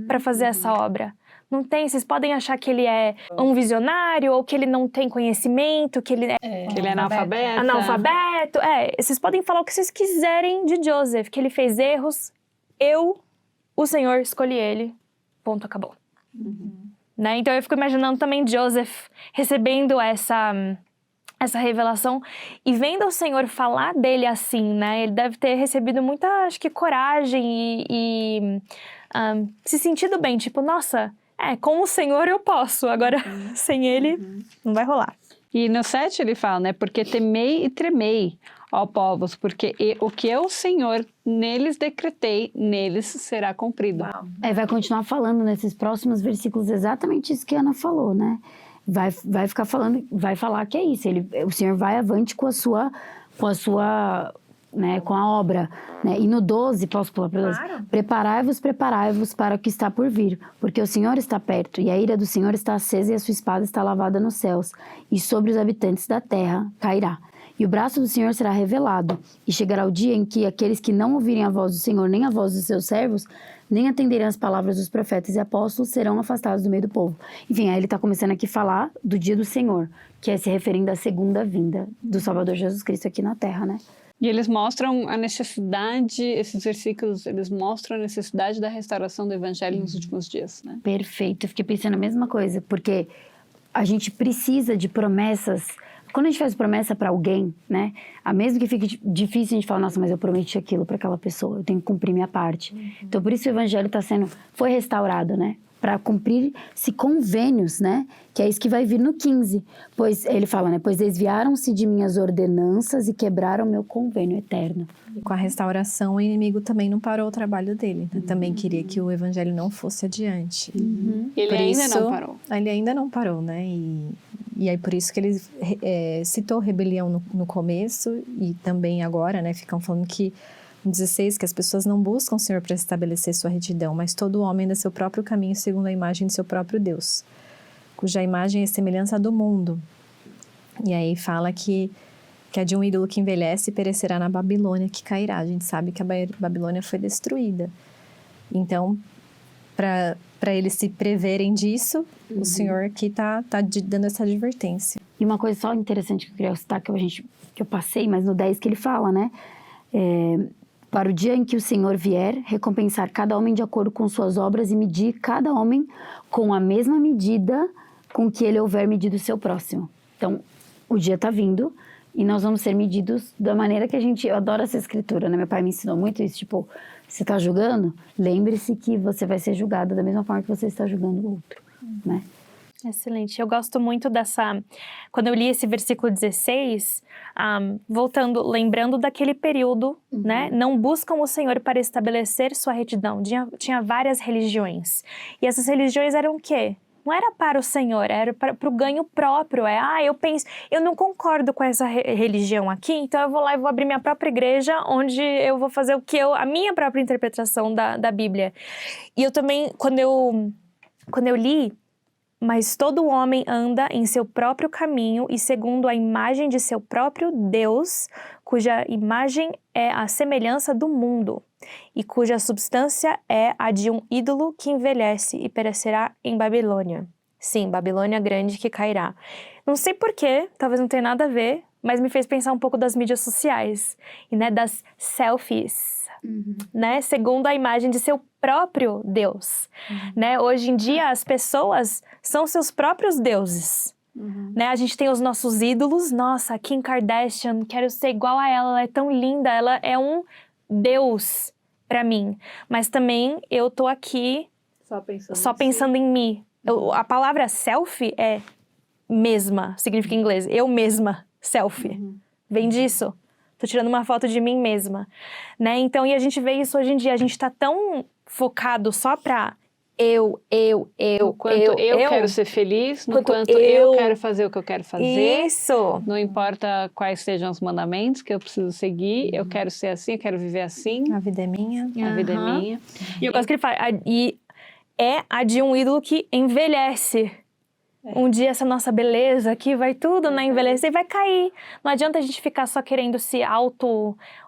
para fazer essa obra. Não tem, vocês podem achar que ele é um visionário, ou que ele não tem conhecimento, que ele é... Que ele é analfabeto. Analfabeto, vocês podem falar o que vocês quiserem de Joseph, que ele fez erros. O Senhor, escolhi ele. Ponto, acabou. Né? Então eu fico imaginando também Joseph recebendo essa revelação e vendo o Senhor falar dele assim, né? Ele deve ter recebido muita, acho que, coragem e se sentido bem, tipo, nossa... com o Senhor eu posso, agora sem Ele não vai rolar. E no 7 ele fala, né, porque temei e tremei, ó povos, porque o que eu, Senhor, neles decretei, neles será cumprido. Vai continuar falando nesses próximos versículos exatamente isso que a Ana falou, né? Vai ficar falando, vai falar que é isso, o Senhor vai avante com a sua né, com a obra, né? E no 12, posso pular para 12? Claro. Preparai-vos para o que está por vir, porque o Senhor está perto, e a ira do Senhor está acesa, e a sua espada está lavada nos céus, e sobre os habitantes da terra cairá. E o braço do Senhor será revelado, e chegará o dia em que aqueles que não ouvirem a voz do Senhor, nem a voz dos seus servos, nem atenderem as palavras dos profetas e apóstolos, serão afastados do meio do povo. Enfim, aí ele está começando aqui a falar do dia do Senhor, que é se referindo à segunda vinda do Salvador Jesus Cristo aqui na terra, né? E eles mostram a necessidade, esses versículos, eles mostram a necessidade da restauração do evangelho nos últimos dias, né? Perfeito, eu fiquei pensando a mesma coisa, porque a gente precisa de promessas. Quando a gente faz promessa para alguém, né? Mesmo que fique difícil a gente falar, nossa, mas eu prometi aquilo para aquela pessoa, eu tenho que cumprir minha parte. Então, por isso o evangelho foi restaurado, né? Para cumprir-se convênios, né? Que é isso que vai vir no 15. Pois, ele fala, né? Pois desviaram-se de minhas ordenanças e quebraram meu convênio eterno. Com a restauração, o inimigo também não parou o trabalho dele. Também queria que o evangelho não fosse adiante. Ele ainda não parou. Ele ainda não parou, né? E E aí por isso que ele citou rebelião no começo e também agora, né? Ficam falando que no 16, que as pessoas não buscam o Senhor para estabelecer sua retidão, mas todo homem dá seu próprio caminho segundo a imagem de seu próprio Deus, cuja imagem é semelhança à do mundo. E aí fala que é de um ídolo que envelhece e perecerá na Babilônia, que cairá. A gente sabe que a Babilônia foi destruída. Então, para eles se preverem disso, o Senhor aqui está dando essa advertência. E uma coisa só interessante que eu queria citar, que eu passei, mas no 10 que ele fala, né? Para o dia em que o Senhor vier, recompensar cada homem de acordo com suas obras e medir cada homem com a mesma medida com que ele houver medido o seu próximo. Então, o dia está vindo e nós vamos ser medidos da maneira que eu adoro essa escritura, né? Meu pai me ensinou muito isso, tipo, você está julgando? Lembre-se que você vai ser julgado da mesma forma que você está julgando o outro, né? Excelente. Eu gosto muito dessa... Quando eu li esse versículo 16, lembrando daquele período, né? Não buscam o Senhor para estabelecer sua retidão. Tinha várias religiões. E essas religiões eram o quê? Não era para o Senhor, era para o ganho próprio. Eu não concordo com essa religião aqui, então eu vou lá e vou abrir minha própria igreja, onde eu vou fazer a minha própria interpretação da Bíblia. E eu também, quando eu li, mas todo homem anda em seu próprio caminho e segundo a imagem de seu próprio Deus, cuja imagem é a semelhança do mundo e cuja substância é a de um ídolo que envelhece e perecerá em Babilônia. Sim, Babilônia grande que cairá. Não sei porquê, talvez não tenha nada a ver, mas me fez pensar um pouco das mídias sociais e, né, das selfies, né, segundo a imagem de seu próprio Deus. Né? Hoje em dia, as pessoas são seus próprios deuses. Né? A gente tem os nossos ídolos. Nossa, a Kim Kardashian, quero ser igual a ela é tão linda, ela é um Deus para mim. Mas também eu tô aqui só pensando em mim. A palavra selfie é mesma, significa em inglês. Eu mesma, selfie. Vem disso. Tô tirando uma foto de mim mesma. Né? Então, e a gente vê isso hoje em dia. A gente tá tão focado só pra eu. Eu quero ser feliz, no quanto eu quero fazer o que eu quero fazer. Isso! Não importa quais sejam os mandamentos que eu preciso seguir, eu quero ser assim, eu quero viver assim. A vida é minha. A vida é minha. E eu gosto que ele fala, e é a de um ídolo que envelhece. Um dia essa nossa beleza aqui vai tudo, né, envelhecer e vai cair. Não adianta a gente ficar só querendo se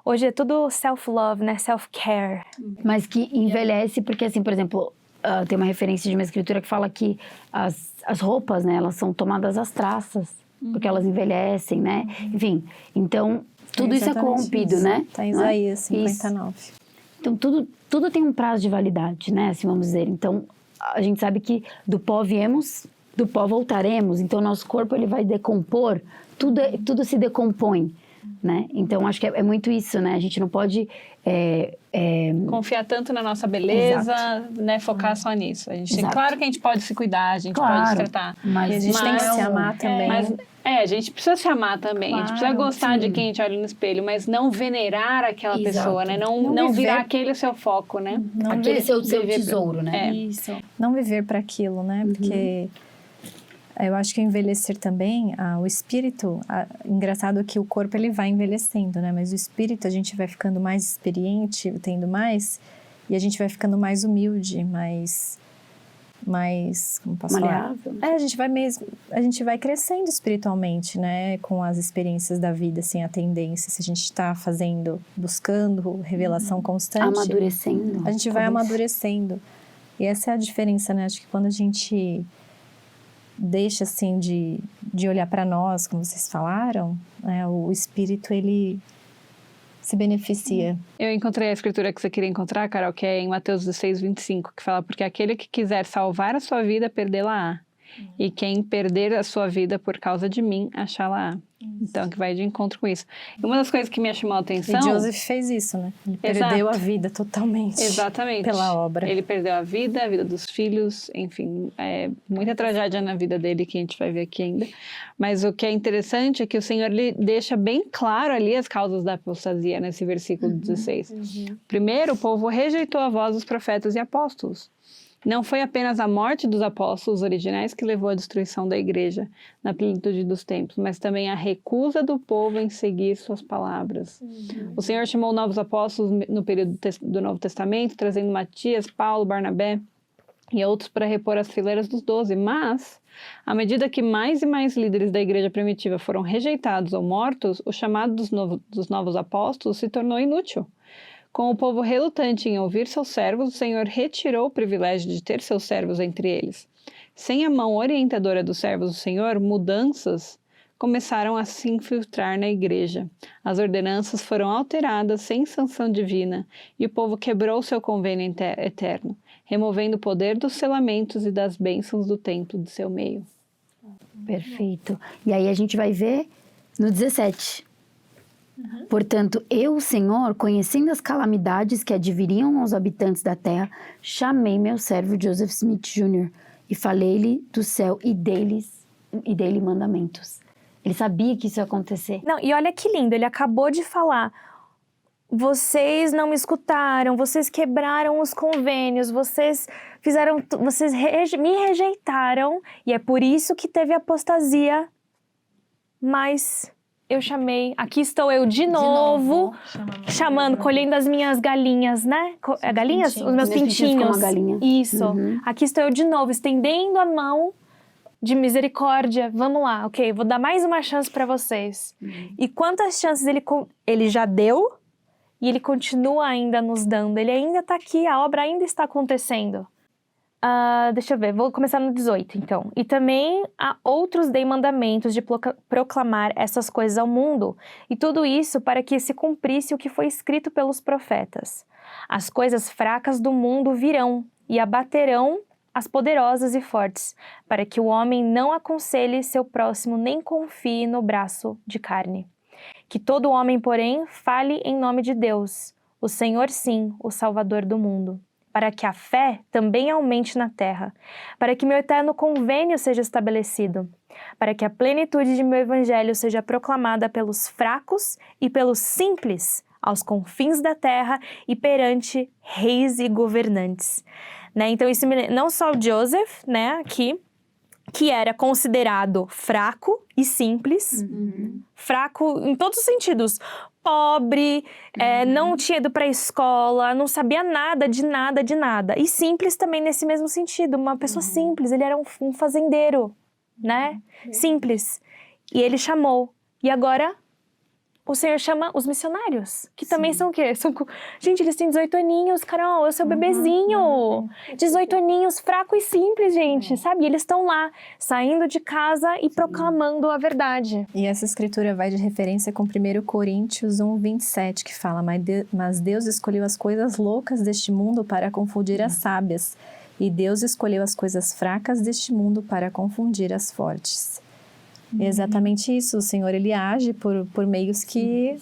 Hoje é tudo self-love, né, self-care. Mas que envelhece porque, assim, por exemplo, tem uma referência de uma escritura que fala que as roupas, né, elas são tomadas às traças, porque elas envelhecem, né? Enfim, então, tudo isso é corrompido, isso, né? Tá em Isaías 59. Isso. Então, tudo tem um prazo de validade, né, assim vamos dizer. Então, a gente sabe que do pó viemos, do pó voltaremos. Então, nosso corpo, ele vai decompor, tudo se decompõe, né? Então, acho que é muito isso, né? A gente não pode... confiar tanto na nossa beleza, né? Focar só nisso. Claro que a gente pode se cuidar, a gente pode se tratar. Mas a gente tem que se amar também. A gente precisa se amar também. A gente precisa gostar de quem a gente olha no espelho, mas não venerar aquela pessoa, né? Não virar aquele seu foco, né? Aquele seu tesouro, né? Isso. Não viver para aquilo, né? Porque... eu acho que envelhecer também, o espírito, engraçado que o corpo ele vai envelhecendo, né? Mas o espírito a gente vai ficando mais experiente, tendo mais, e a gente vai ficando mais humilde, mais como posso falar? A gente vai crescendo espiritualmente, né? Com as experiências da vida, assim, a tendência, se a gente está buscando revelação constante. Amadurecendo. A gente vai amadurecendo. E essa é a diferença, né? Acho que quando a gente... deixa, assim, de olhar para nós, como vocês falaram, né, o espírito, ele se beneficia. Eu encontrei a escritura que você queria encontrar, Carol, que é em Mateus 16:25, que fala, porque aquele que quiser salvar a sua vida, perdê-la-á. E quem perder a sua vida por causa de mim, achá-la-á. Então, que vai de encontro com isso. E uma das coisas que me chamou a atenção... E Joseph fez isso, né? Ele perdeu a vida totalmente. Exatamente. Pela obra. Ele perdeu a vida dos filhos, enfim, muita tragédia na vida dele que a gente vai ver aqui ainda. Mas o que é interessante é que o Senhor ele deixa bem claro ali as causas da apostasia nesse versículo 16. Primeiro, o povo rejeitou a voz dos profetas e apóstolos. Não foi apenas a morte dos apóstolos originais que levou à destruição da igreja na plenitude dos tempos, mas também a recusa do povo em seguir suas palavras. O Senhor chamou novos apóstolos no período do Novo Testamento, trazendo Matias, Paulo, Barnabé e outros para repor as fileiras dos 12, mas, à medida que mais e mais líderes da igreja primitiva foram rejeitados ou mortos, o chamado dos novos apóstolos se tornou inútil. Com o povo relutante em ouvir seus servos, o Senhor retirou o privilégio de ter seus servos entre eles. Sem a mão orientadora dos servos do Senhor, mudanças começaram a se infiltrar na igreja. As ordenanças foram alteradas sem sanção divina e o povo quebrou seu convênio eterno, removendo o poder dos selamentos e das bênçãos do templo de seu meio. Perfeito. E aí a gente vai ver no 17. Portanto, eu, Senhor, conhecendo as calamidades que adviriam aos habitantes da terra, chamei meu servo Joseph Smith Jr. e falei-lhe do céu e dei-lhe mandamentos. Ele sabia que isso ia acontecer. Não, e olha que lindo, ele acabou de falar. Vocês não me escutaram, vocês quebraram os convênios, vocês me rejeitaram, e é por isso que teve apostasia. Mas eu chamei, aqui estou eu de novo chamando, colhendo as minhas galinhas, né? Galinhas? Os meus pintinhos. Como a galinha. Isso. Aqui estou eu de novo, estendendo a mão de misericórdia. Vamos lá, ok, vou dar mais uma chance para vocês. E quantas chances ele já deu e ele continua ainda nos dando. Ele ainda está aqui, a obra ainda está acontecendo. Deixa eu ver, vou começar no 18, então. E também a outros dei mandamentos de proclamar essas coisas ao mundo, e tudo isso para que se cumprisse o que foi escrito pelos profetas. As coisas fracas do mundo virão e abaterão as poderosas e fortes, para que o homem não aconselhe seu próximo nem confie no braço de carne. Que todo homem, porém, fale em nome de Deus, o Senhor sim, o Salvador do mundo. Para que a fé também aumente na terra, para que meu eterno convênio seja estabelecido, para que a plenitude de meu evangelho seja proclamada pelos fracos e pelos simples, aos confins da terra e perante reis e governantes. Né? Então, isso não só o Joseph, né, aqui, que era considerado fraco e simples, fraco em todos os sentidos, pobre, não tinha ido para a escola, não sabia nada, e simples também nesse mesmo sentido, uma pessoa simples, ele era um fazendeiro, né, simples, e ele chamou, e agora o Senhor chama os missionários, que também são o quê? Gente, eles têm 18 aninhos, Carol, é o seu bebezinho. 18 aninhos, fraco e simples, gente, sabe? E eles estão lá, saindo de casa e proclamando a verdade. E essa escritura vai de referência com 1 Coríntios 1:27, que fala: Mas Deus escolheu as coisas loucas deste mundo para confundir as sábias, e Deus escolheu as coisas fracas deste mundo para confundir as fortes. É exatamente isso, o Senhor, ele age por meios que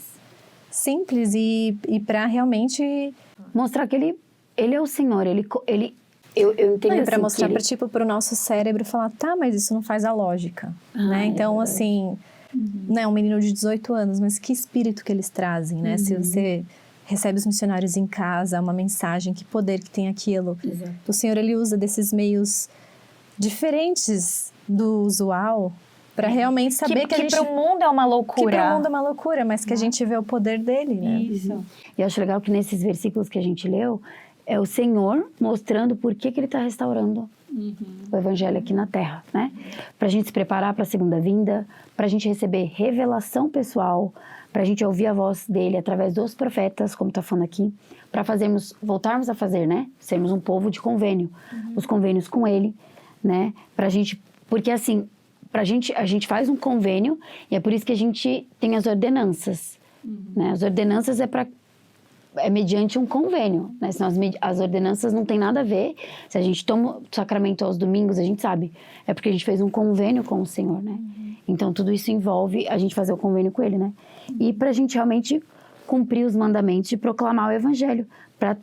simples e para realmente mostrar que ele é o Senhor, eu entendo assim, para mostrar para o nosso cérebro falar, tá, mas isso não faz a lógica, né? Então, assim, né, um menino de 18 anos, mas que espírito que eles trazem, né? Se você recebe os missionários em casa, uma mensagem, que poder que tem aquilo. Exato. O Senhor, ele usa desses meios diferentes do usual para realmente saber que a gente... Que para o mundo é uma loucura. Que para o mundo é uma loucura, mas que a gente vê o poder dele, né? Isso. E eu acho legal que nesses versículos que a gente leu, é o Senhor mostrando por que ele está restaurando o Evangelho aqui na Terra, né? Para a gente se preparar para a segunda vinda, para a gente receber revelação pessoal, para a gente ouvir a voz dele através dos profetas, como está falando aqui, para voltarmos a fazer, né? Sermos um povo de convênio, os convênios com ele, né? Para a gente, porque assim... a gente faz um convênio e é por isso que a gente tem as ordenanças. Né? As ordenanças é mediante um convênio. Né? Senão as ordenanças não tem nada a ver. Se a gente toma o sacramento aos domingos, a gente sabe. É porque a gente fez um convênio com o Senhor. Né? Então, tudo isso envolve a gente fazer o convênio com Ele. Né? E para a gente realmente cumprir os mandamentos e proclamar o Evangelho.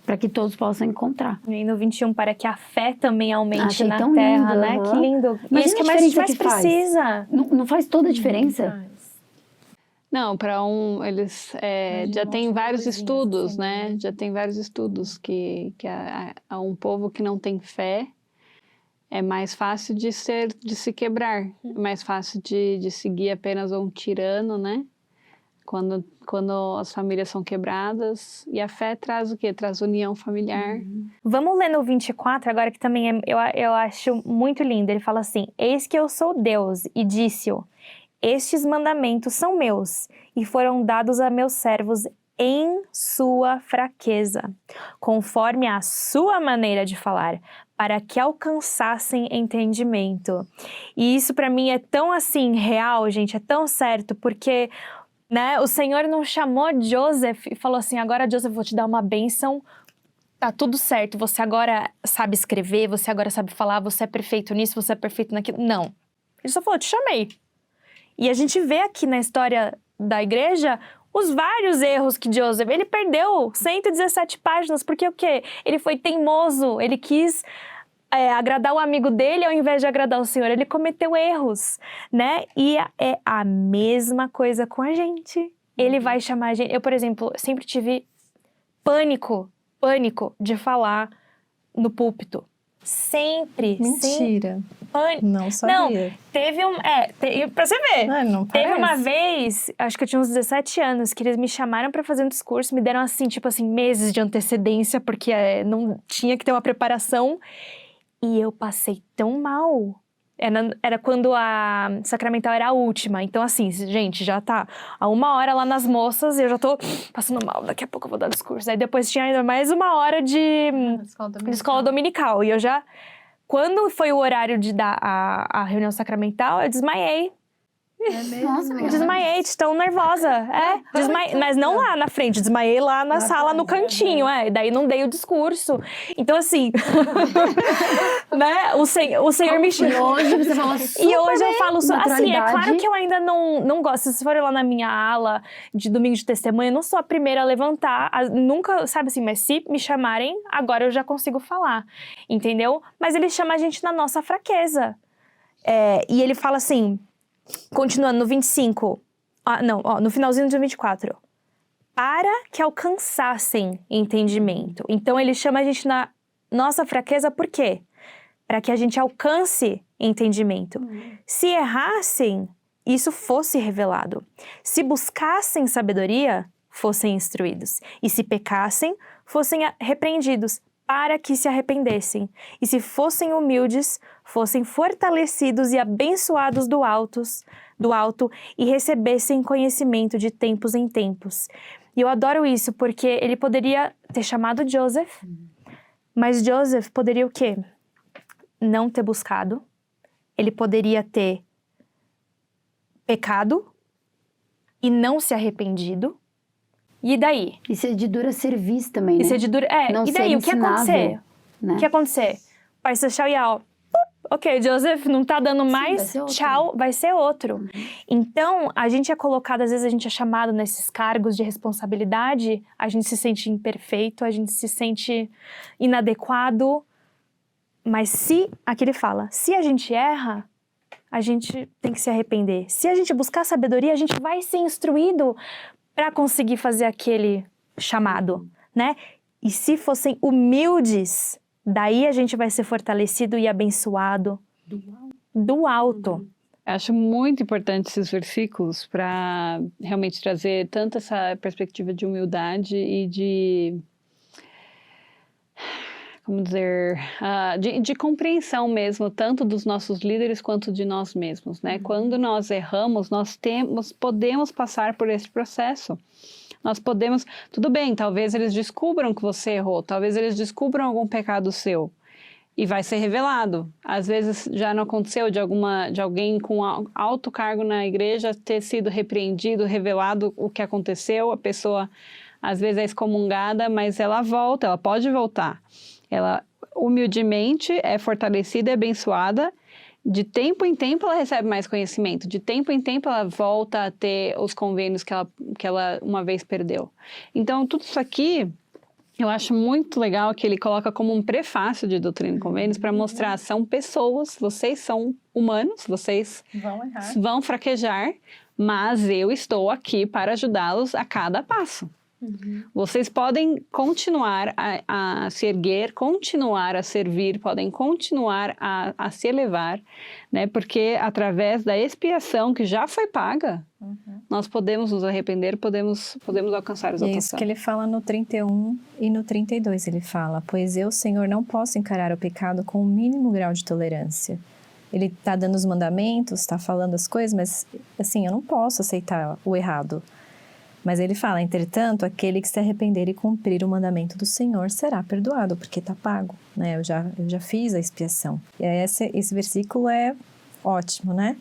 Para que todos possam encontrar. E no 21, para que a fé também aumente na tão terra, lindo, né? Que lindo. Mas isso que a gente mais precisa. Não faz toda a diferença? Não, eles já tem vários estudos, né? Já tem vários estudos que a um povo que não tem fé é mais fácil de se quebrar, é mais fácil de seguir apenas um tirano, né? Quando as famílias são quebradas. E a fé traz o quê? Traz união familiar. Vamos ler no 24 agora, que também eu acho muito lindo. Ele fala assim: eis que eu sou Deus, e disse-o: estes mandamentos são meus, e foram dados a meus servos em sua fraqueza, conforme a sua maneira de falar, para que alcançassem entendimento. E isso para mim é tão assim real, gente, é tão certo, porque né, o Senhor não chamou Joseph e falou assim: agora Joseph, vou te dar uma bênção, tá tudo certo, você agora sabe escrever, você agora sabe falar, você é perfeito nisso, você é perfeito naquilo. Não. Ele só falou: te chamei. E a gente vê aqui na história da igreja os vários erros que Joseph, ele perdeu 117 páginas, porque o quê? Ele foi teimoso, ele quis agradar o amigo dele ao invés de agradar o Senhor, ele cometeu erros, né? E é a mesma coisa com a gente. Ele vai chamar a gente... Eu, por exemplo, sempre tive pânico de falar no púlpito. Sempre. Mentira. Pânico. Não sabia. Não, teve pra você ver. Não Teve parece. uma vez, acho que eu tinha uns 17 anos, que eles me chamaram pra fazer um discurso, me deram assim, tipo assim, meses de antecedência, porque não tinha que ter uma preparação. E eu passei tão mal. Era quando a sacramental era a última. Então, assim, gente, já tá a 1 hora lá nas moças e eu já tô passando mal. Daqui a pouco eu vou dar discurso. Aí depois tinha ainda mais 1 hora de escola dominical. E eu já... Quando foi o horário de dar a reunião sacramental, eu desmaiei. É mesmo? Nossa, Eu desmaiei, de tão nervosa. Mas não lá na frente, desmaiei lá na sala, no cantinho, E daí não dei o discurso. Então, assim, né, o Senhor me chamou. Hoje você fala super E hoje eu falo, assim, é naturalidade. claro que eu ainda não gosto. Se vocês forem lá na minha ala de domingo de testemunho, eu não sou a primeira a levantar, nunca, sabe assim, mas se me chamarem, agora eu já consigo falar, entendeu? Mas ele chama a gente na nossa fraqueza. E ele fala assim... Continuando no 25, no finalzinho do 24. Para que alcançassem entendimento. Então, ele chama a gente na nossa fraqueza por quê? Para que a gente alcance entendimento. Se errassem, isso fosse revelado. Se buscassem sabedoria, fossem instruídos. E se pecassem, fossem repreendidos, para que se arrependessem. E se fossem humildes, fossem fortalecidos e abençoados do alto e recebessem conhecimento de tempos em tempos. E eu adoro isso, porque ele poderia ter chamado Joseph, mas Joseph poderia o quê? Não ter buscado. Ele poderia ter pecado e não se arrependido. E daí? E ser de dura serviço também, né? E ser de dura... Não e daí? ser O que ia acontecer? né? O que ia acontecer? Vai ser tchau e ó. Ok, Joseph não tá dando mais, tchau, vai ser outro. Então, a gente é colocado, às vezes a gente é chamado nesses cargos de responsabilidade, a gente se sente imperfeito, a gente se sente inadequado. Mas aqui ele fala, se a gente erra, a gente tem que se arrepender. Se a gente buscar sabedoria, a gente vai ser instruído para conseguir fazer aquele chamado, né? E se fossem humildes, daí a gente vai ser fortalecido e abençoado do alto. Acho muito importante esses versículos para realmente trazer tanto essa perspectiva de humildade e de... como dizer, de compreensão mesmo, tanto dos nossos líderes quanto de nós mesmos, né? Quando nós erramos, podemos passar por esse processo. Nós podemos, tudo bem, talvez eles descubram que você errou, talvez eles descubram algum pecado seu e vai ser revelado. Às vezes já não aconteceu de alguém com alto cargo na igreja ter sido repreendido, revelado o que aconteceu, a pessoa às vezes é excomungada, mas ela volta, ela pode voltar. Ela humildemente é fortalecida e abençoada. De tempo em tempo ela recebe mais conhecimento. De tempo em tempo ela volta a ter os convênios que ela uma vez perdeu. Então, tudo isso aqui eu acho muito legal que ele coloca como um prefácio de Doutrina e Convênios para mostrar, são pessoas, vocês são humanos, vocês Vão errar. vão fraquejar, mas eu estou aqui para ajudá-los a cada passo. Vocês podem continuar a se erguer, continuar a servir, podem continuar a se elevar, né? Porque através da expiação que já foi paga, nós podemos nos arrepender, podemos alcançar a E é exaltação. isso que ele fala no 31 e no 32, ele fala: pois eu, Senhor, não posso encarar o pecado com o mínimo grau de tolerância. Ele está dando os mandamentos, está falando as coisas, mas assim, eu não posso aceitar o errado. Mas ele fala: entretanto, aquele que se arrepender e cumprir o mandamento do Senhor será perdoado, porque está pago, né? Eu já fiz a expiação. E esse versículo é ótimo, né?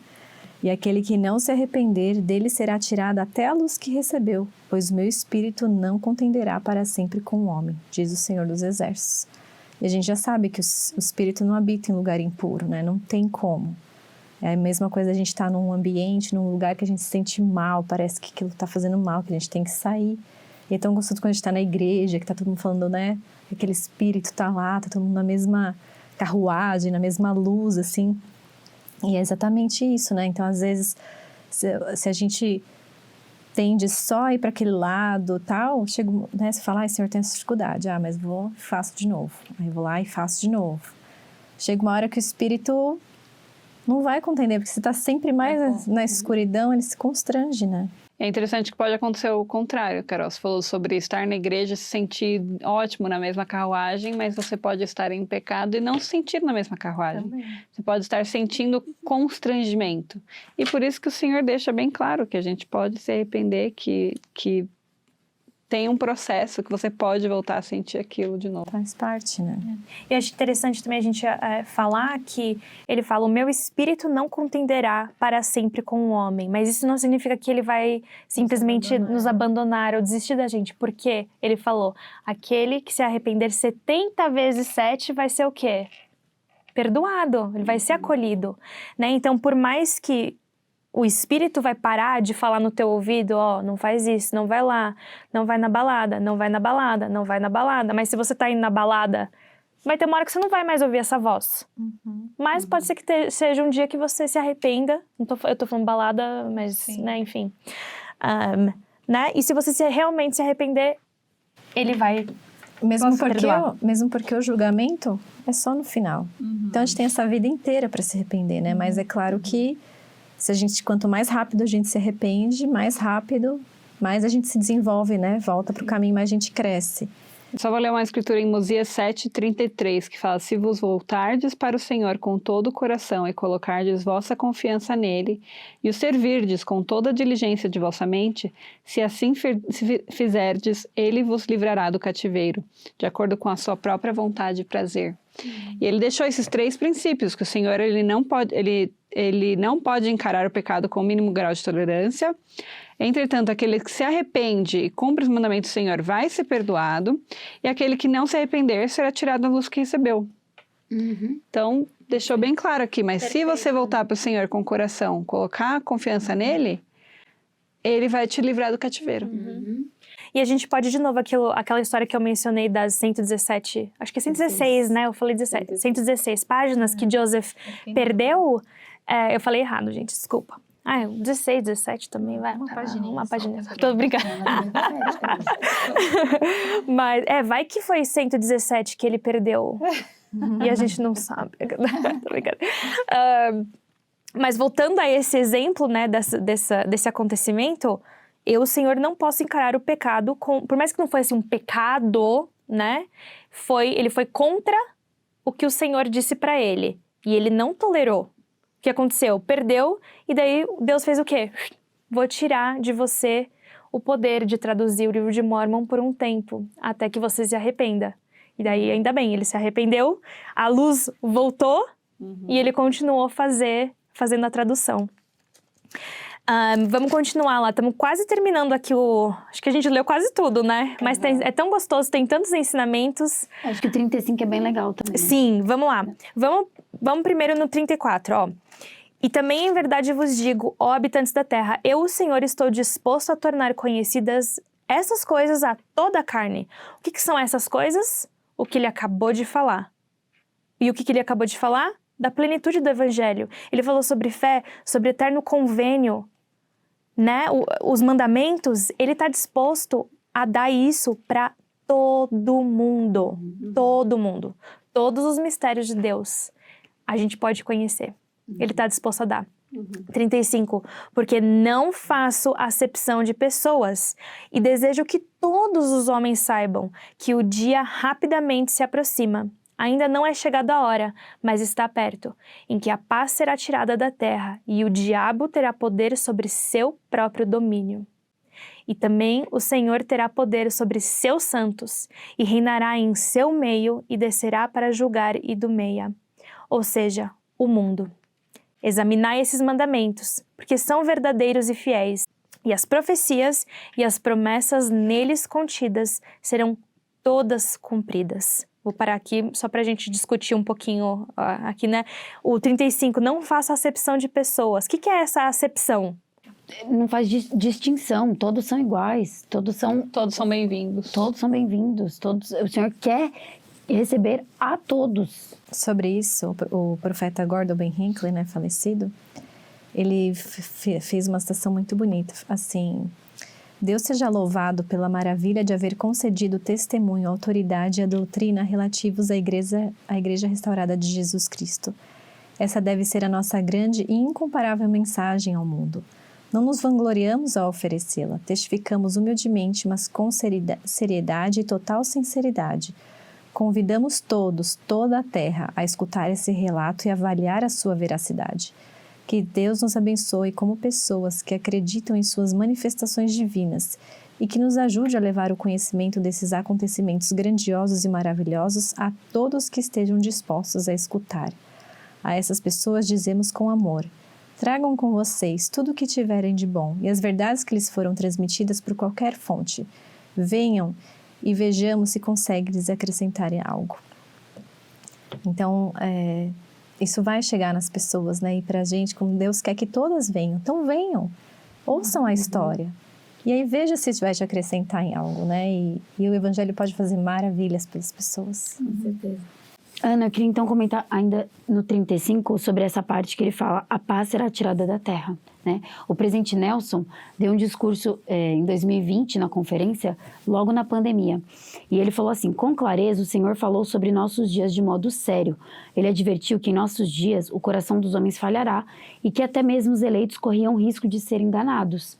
E aquele que não se arrepender, dele será tirado até a luz que recebeu, pois o meu espírito não contenderá para sempre com o homem, diz o Senhor dos Exércitos. E a gente já sabe que o espírito não habita em lugar impuro, né? Não tem como. É a mesma coisa a gente estar num ambiente, num lugar que a gente se sente mal, parece que aquilo está fazendo mal, que a gente tem que sair. E é tão gostoso quando a gente está na igreja, que está todo mundo falando, né? Aquele espírito está lá, está todo mundo na mesma carruagem, na mesma luz, assim. E é exatamente isso, né? Então, às vezes, se a gente tende só a ir para aquele lado, tal, chega, né? Você fala: ai, Senhor, tem essa dificuldade. Ah, mas vou e faço de novo. Aí vou lá e faço de novo. Chega uma hora que o espírito não vai contender, porque você está sempre mais na escuridão, ele se constrange, né? É interessante que pode acontecer o contrário, Carol. Você falou sobre estar na igreja, se sentir ótimo na mesma carruagem, mas você pode estar em pecado e não se sentir na mesma carruagem. Também. Você pode estar sentindo constrangimento. E por isso que o Senhor deixa bem claro que a gente pode se arrepender, que tem um processo que você pode voltar a sentir aquilo de novo. Faz parte, né? E acho interessante também a gente falar que ele fala: o meu espírito não contenderá para sempre com o homem. Mas isso não significa que ele vai simplesmente nos abandonar ou desistir da gente. Porque ele falou: aquele que se arrepender 70 vezes 7 vai ser o quê? Perdoado, ele vai ser acolhido, né? Então, por mais que o espírito vai parar de falar no teu ouvido: ó, não faz isso, não vai lá, não vai na balada, não vai na balada, não vai na balada. Mas se você tá indo na balada, vai ter uma hora que você não vai mais ouvir essa voz. Mas pode ser que seja um dia que você se arrependa. Eu tô falando balada, mas, né, enfim. Né? E se você realmente se arrepender, ele vai... Mesmo porque o julgamento é só no final. Então, a gente tem essa vida inteira para se arrepender, né? Mas é claro que quanto mais rápido a gente se arrepende, mais rápido, mais a gente se desenvolve, né? Volta para o caminho, mais a gente cresce. Só vou ler uma escritura em Mosias 7:33, que fala: se vos voltardes para o Senhor com todo o coração e colocardes vossa confiança nele, e o servirdes com toda a diligência de vossa mente, se assim fizerdes, ele vos livrará do cativeiro, de acordo com a sua própria vontade e prazer. E ele deixou esses 3 princípios, que o Senhor ele não pode encarar o pecado com o mínimo grau de tolerância. Entretanto, aquele que se arrepende e cumpre os mandamentos do Senhor vai ser perdoado, e aquele que não se arrepender será tirado da luz que recebeu. Então, deixou bem claro aqui, mas se você voltar para o Senhor com o coração, colocar confiança nele, ele vai te livrar do cativeiro. E a gente pode, de novo, aquela história que eu mencionei das 117, acho que é 116, né? Eu falei 17, 116 páginas que Joseph perdeu. Eu falei errado, gente, desculpa. 16, 17 também, vai. Uma página. Tô brincando. Mas, vai que foi 117 que ele perdeu. E a gente não sabe. Tô brincando. Mas voltando a esse exemplo, né, desse acontecimento, eu, Senhor, não posso encarar o pecado por mais que não fosse um pecado, né? Ele foi contra o que o Senhor disse para ele. E ele não tolerou. O que aconteceu? Perdeu, e daí Deus fez o quê? Vou tirar de você o poder de traduzir o livro de Mórmon por um tempo, até que você se arrependa. E daí, ainda bem, ele se arrependeu, a luz voltou, e ele continuou fazendo a tradução. Vamos continuar lá, estamos quase terminando aqui acho que a gente leu quase tudo, né? Mas é tão gostoso, tem tantos ensinamentos. Acho que o 35 é bem legal também. Sim, vamos lá. Vamos primeiro no 34, ó. E também em verdade vos digo, ó habitantes da terra, eu, o Senhor, estou disposto a tornar conhecidas essas coisas a toda a carne. O que são essas coisas? O que ele acabou de falar. E o que ele acabou de falar? Da plenitude do evangelho. Ele falou sobre fé, sobre eterno convênio. né? Os mandamentos, ele está disposto a dar isso para todo mundo. Todo mundo. Todos os mistérios de Deus a gente pode conhecer. Ele está disposto a dar. 35. Porque não faço acepção de pessoas e desejo que todos os homens saibam que o dia rapidamente se aproxima. Ainda não é chegada a hora, mas está perto, em que a paz será tirada da terra e o diabo terá poder sobre seu próprio domínio. E também o Senhor terá poder sobre seus santos e reinará em seu meio e descerá para julgar Idumeia, ou seja, o mundo. Examinai esses mandamentos, porque são verdadeiros e fiéis, e as profecias e as promessas neles contidas serão todas cumpridas. Vou parar aqui só para a gente discutir um pouquinho aqui, né? O 35, não faça acepção de pessoas. O que é essa acepção? Não faz distinção, todos são iguais, todos são bem-vindos. Todos são bem-vindos, o Senhor quer receber a todos. Sobre isso, o profeta Gordon Ben Hinckley, né, falecido, ele fez uma citação muito bonita, assim: Deus seja louvado pela maravilha de haver concedido testemunho, autoridade e a doutrina relativos à igreja restaurada de Jesus Cristo. Essa deve ser a nossa grande e incomparável mensagem ao mundo. Não nos vangloriamos ao oferecê-la, testificamos humildemente, mas com seriedade e total sinceridade. Convidamos toda a terra, a escutar esse relato e avaliar a sua veracidade. Que Deus nos abençoe como pessoas que acreditam em suas manifestações divinas e que nos ajude a levar o conhecimento desses acontecimentos grandiosos e maravilhosos a todos que estejam dispostos a escutar. A essas pessoas dizemos com amor: tragam com vocês tudo o que tiverem de bom e as verdades que lhes foram transmitidas por qualquer fonte. Venham e vejamos se consegue lhes acrescentarem algo. Então, isso vai chegar nas pessoas, né? E pra gente, como Deus quer que todas venham. Então venham, ouçam a história. E aí veja se vai te acrescentar em algo, né? E o Evangelho pode fazer maravilhas pelas pessoas. Com certeza. Ana, eu queria então comentar ainda no 35 sobre essa parte que ele fala: a paz será tirada da terra, né? O presidente Nelson deu um discurso em 2020 na conferência, logo na pandemia. E ele falou assim: com clareza o Senhor falou sobre nossos dias de modo sério. Ele advertiu que em nossos dias o coração dos homens falhará e que até mesmo os eleitos corriam risco de serem enganados.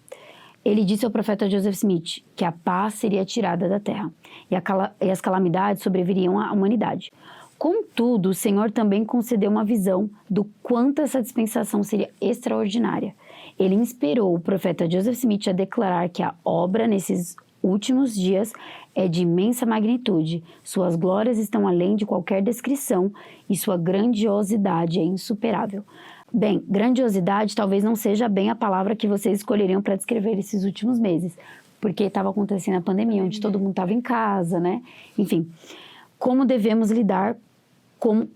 Ele disse ao profeta Joseph Smith que a paz seria tirada da terra e as calamidades sobreviriam à humanidade. Contudo, o Senhor também concedeu uma visão do quanto essa dispensação seria extraordinária. Ele inspirou o profeta Joseph Smith a declarar que a obra nesses últimos dias é de imensa magnitude, suas glórias estão além de qualquer descrição e sua grandiosidade é insuperável. Bem, grandiosidade talvez não seja bem a palavra que vocês escolheriam para descrever esses últimos meses, porque estava acontecendo a pandemia, onde todo mundo estava em casa, né? Enfim, como devemos lidar com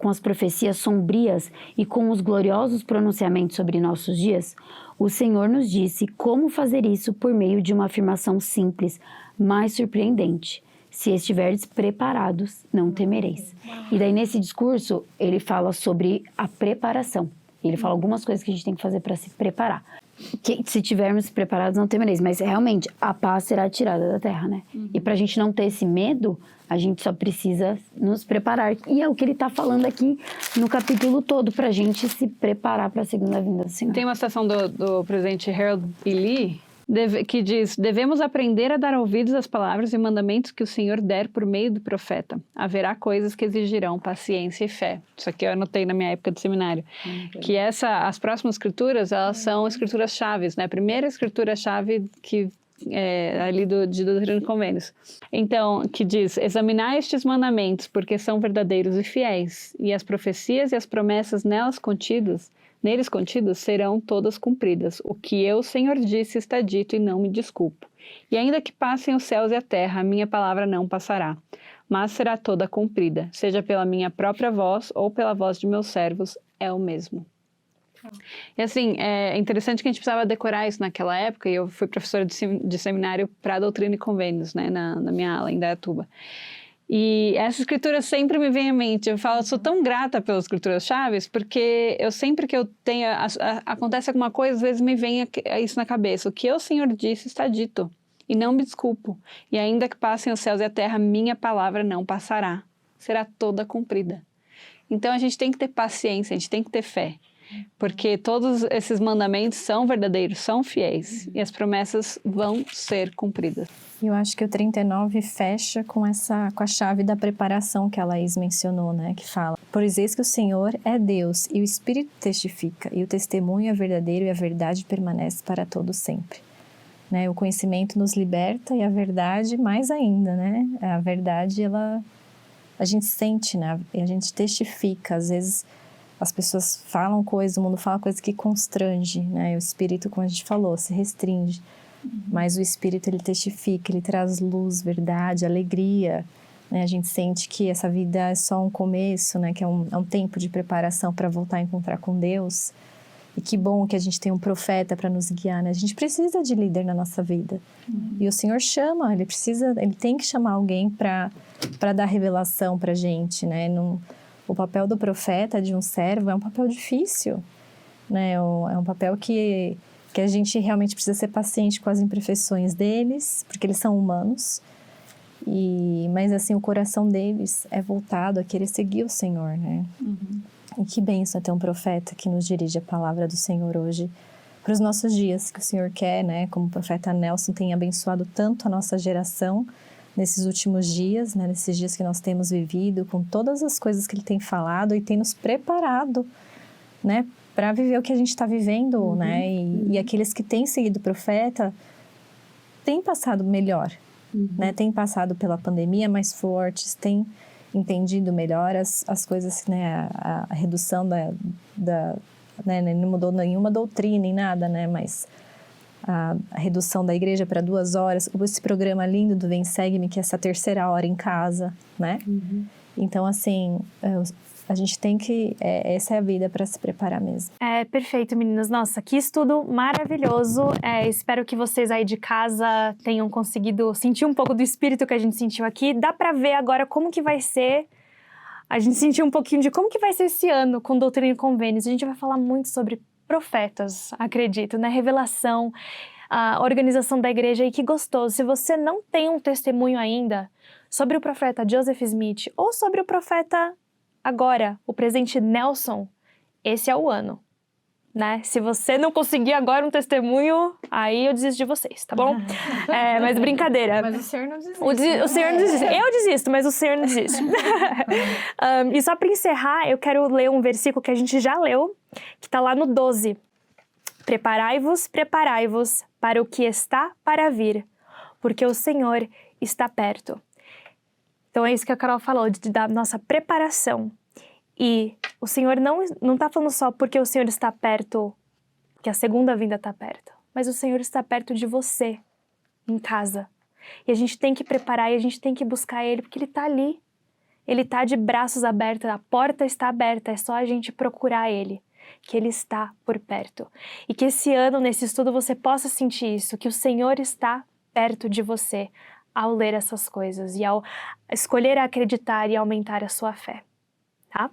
as profecias sombrias e com os gloriosos pronunciamentos sobre nossos dias? O Senhor nos disse como fazer isso por meio de uma afirmação simples, mas surpreendente. Se estiverdes preparados, não temereis. E daí nesse discurso, ele fala sobre a preparação. Ele fala algumas coisas que a gente tem que fazer para se preparar. Que, se estivermos preparados, não temereis. Mas realmente, a paz será tirada da terra, né? E para a gente não ter esse medo, a gente só precisa nos preparar. E é o que ele está falando aqui no capítulo todo, para a gente se preparar para a segunda vinda do Senhor. Tem uma citação do presidente Harold B. Lee, que diz: devemos aprender a dar ouvidos às palavras e mandamentos que o Senhor der por meio do profeta. Haverá coisas que exigirão paciência e fé. Isso aqui eu anotei na minha época de seminário. Que as próximas escrituras, elas são escrituras chaves, né? A primeira escritura-chave que ali de Doutrina e Convênios. Então, que diz: examinar estes mandamentos, porque são verdadeiros e fiéis, e as profecias e as promessas neles contidos serão todas cumpridas. O que eu, Senhor, disse está dito e não me desculpo. E ainda que passem os céus e a terra, a minha palavra não passará, mas será toda cumprida, seja pela minha própria voz ou pela voz de meus servos, é o mesmo. E assim, é interessante que a gente precisava decorar isso naquela época, e eu fui professora de seminário para Doutrina e Convênios, né, na minha aula em Indaiatuba. E essa escritura sempre me vem à mente. Eu falo, eu sou tão grata pelas escrituras chaves, porque eu sempre que eu tenho, acontece alguma coisa, às vezes me vem isso na cabeça. O que o Senhor disse está dito, e não me desculpo. E ainda que passem os céus e a terra, minha palavra não passará. Será toda cumprida. Então a gente tem que ter paciência, a gente tem que ter fé. Porque todos esses mandamentos são verdadeiros, são fiéis. E as promessas vão ser cumpridas. Eu acho que o 39 fecha com a chave da preparação que a Laís mencionou, né? Que fala: pois eis que o Senhor é Deus, e o Espírito testifica, e o testemunho é verdadeiro, e a verdade permanece para todo sempre. Né? O conhecimento nos liberta, e a verdade mais ainda, né? A verdade, a gente sente, né? E a gente testifica. Às vezes as pessoas falam coisas, o mundo fala coisas que constrange, né? O Espírito, como a gente falou, se restringe. Mas o Espírito, ele testifica, ele traz luz, verdade, alegria. Né? A gente sente que essa vida é só um começo, né? Que é um tempo de preparação para voltar a encontrar com Deus. E que bom que a gente tem um profeta para nos guiar, né? A gente precisa de líder na nossa vida. E o Senhor chama, ele tem que chamar alguém para dar revelação para a gente, né? O papel do profeta, de um servo, é um papel difícil, né? É um papel que a gente realmente precisa ser paciente com as imperfeições deles, porque eles são humanos. Mas assim, o coração deles é voltado a querer seguir o Senhor, né? E que bênção ter um profeta que nos dirige a palavra do Senhor hoje para os nossos dias, que o Senhor quer, né? Como o profeta Nelson tem abençoado tanto a nossa geração nesses últimos dias, né? Nesses dias que nós temos vivido, com todas as coisas que ele tem falado e tem nos preparado, né? Para viver o que a gente está vivendo, né? E aqueles que têm seguido o profeta têm passado melhor, né? Têm passado pela pandemia mais fortes, têm entendido melhor as coisas, né? A redução né? Não mudou nenhuma doutrina nem nada, né? Mas a redução da igreja para 2 horas, esse programa lindo do Vem Segue-me, que é essa 3ª hora em casa, né? Então, assim, a gente tem que... essa é a vida para se preparar mesmo. Perfeito, meninas. Nossa, que estudo maravilhoso. Espero que vocês aí de casa tenham conseguido sentir um pouco do espírito que a gente sentiu aqui. Dá para ver agora como que vai ser... A gente sentiu um pouquinho de como que vai ser esse ano com Doutrina e Convênios. A gente vai falar muito sobre profetas, acredito, né? Revelação, a organização da igreja. E que gostoso. Se você não tem um testemunho ainda sobre o profeta Joseph Smith ou sobre o profeta... Agora, o presidente Nelson, esse é o ano, né? Se você não conseguir agora um testemunho, aí eu desisto de vocês, tá bom? Mas brincadeira. Mas o Senhor não desiste. O Senhor não desiste. Eu desisto, mas o Senhor não desiste. E só para encerrar, eu quero ler um versículo que a gente já leu, que tá lá no 12. Preparai-vos para o que está para vir, porque o Senhor está perto. Então é isso que a Carol falou, da nossa preparação. E o Senhor não está falando só porque o Senhor está perto, que a segunda vinda está perto, mas o Senhor está perto de você, em casa. E a gente tem que preparar e a gente tem que buscar Ele, porque Ele está ali. Ele está de braços abertos, a porta está aberta, é só a gente procurar Ele, que Ele está por perto. E que esse ano, nesse estudo, você possa sentir isso, que o Senhor está perto de você, ao ler essas coisas e ao escolher acreditar e aumentar a sua fé, tá?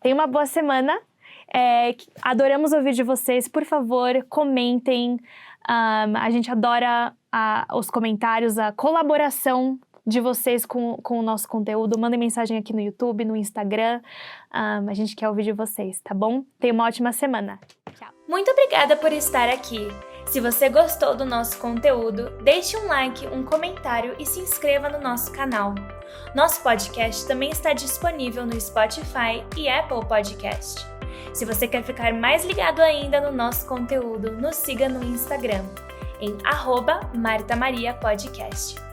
Tenha uma boa semana, adoramos ouvir de vocês, por favor, comentem, a gente adora os comentários, a colaboração de vocês com o nosso conteúdo, mandem mensagem aqui no YouTube, no Instagram, a gente quer ouvir de vocês, tá bom? Tenha uma ótima semana. Tchau. Muito obrigada por estar aqui. Se você gostou do nosso conteúdo, deixe um like, um comentário e se inscreva no nosso canal. Nosso podcast também está disponível no Spotify e Apple Podcast. Se você quer ficar mais ligado ainda no nosso conteúdo, nos siga no Instagram, em @MartaMariaPodcast.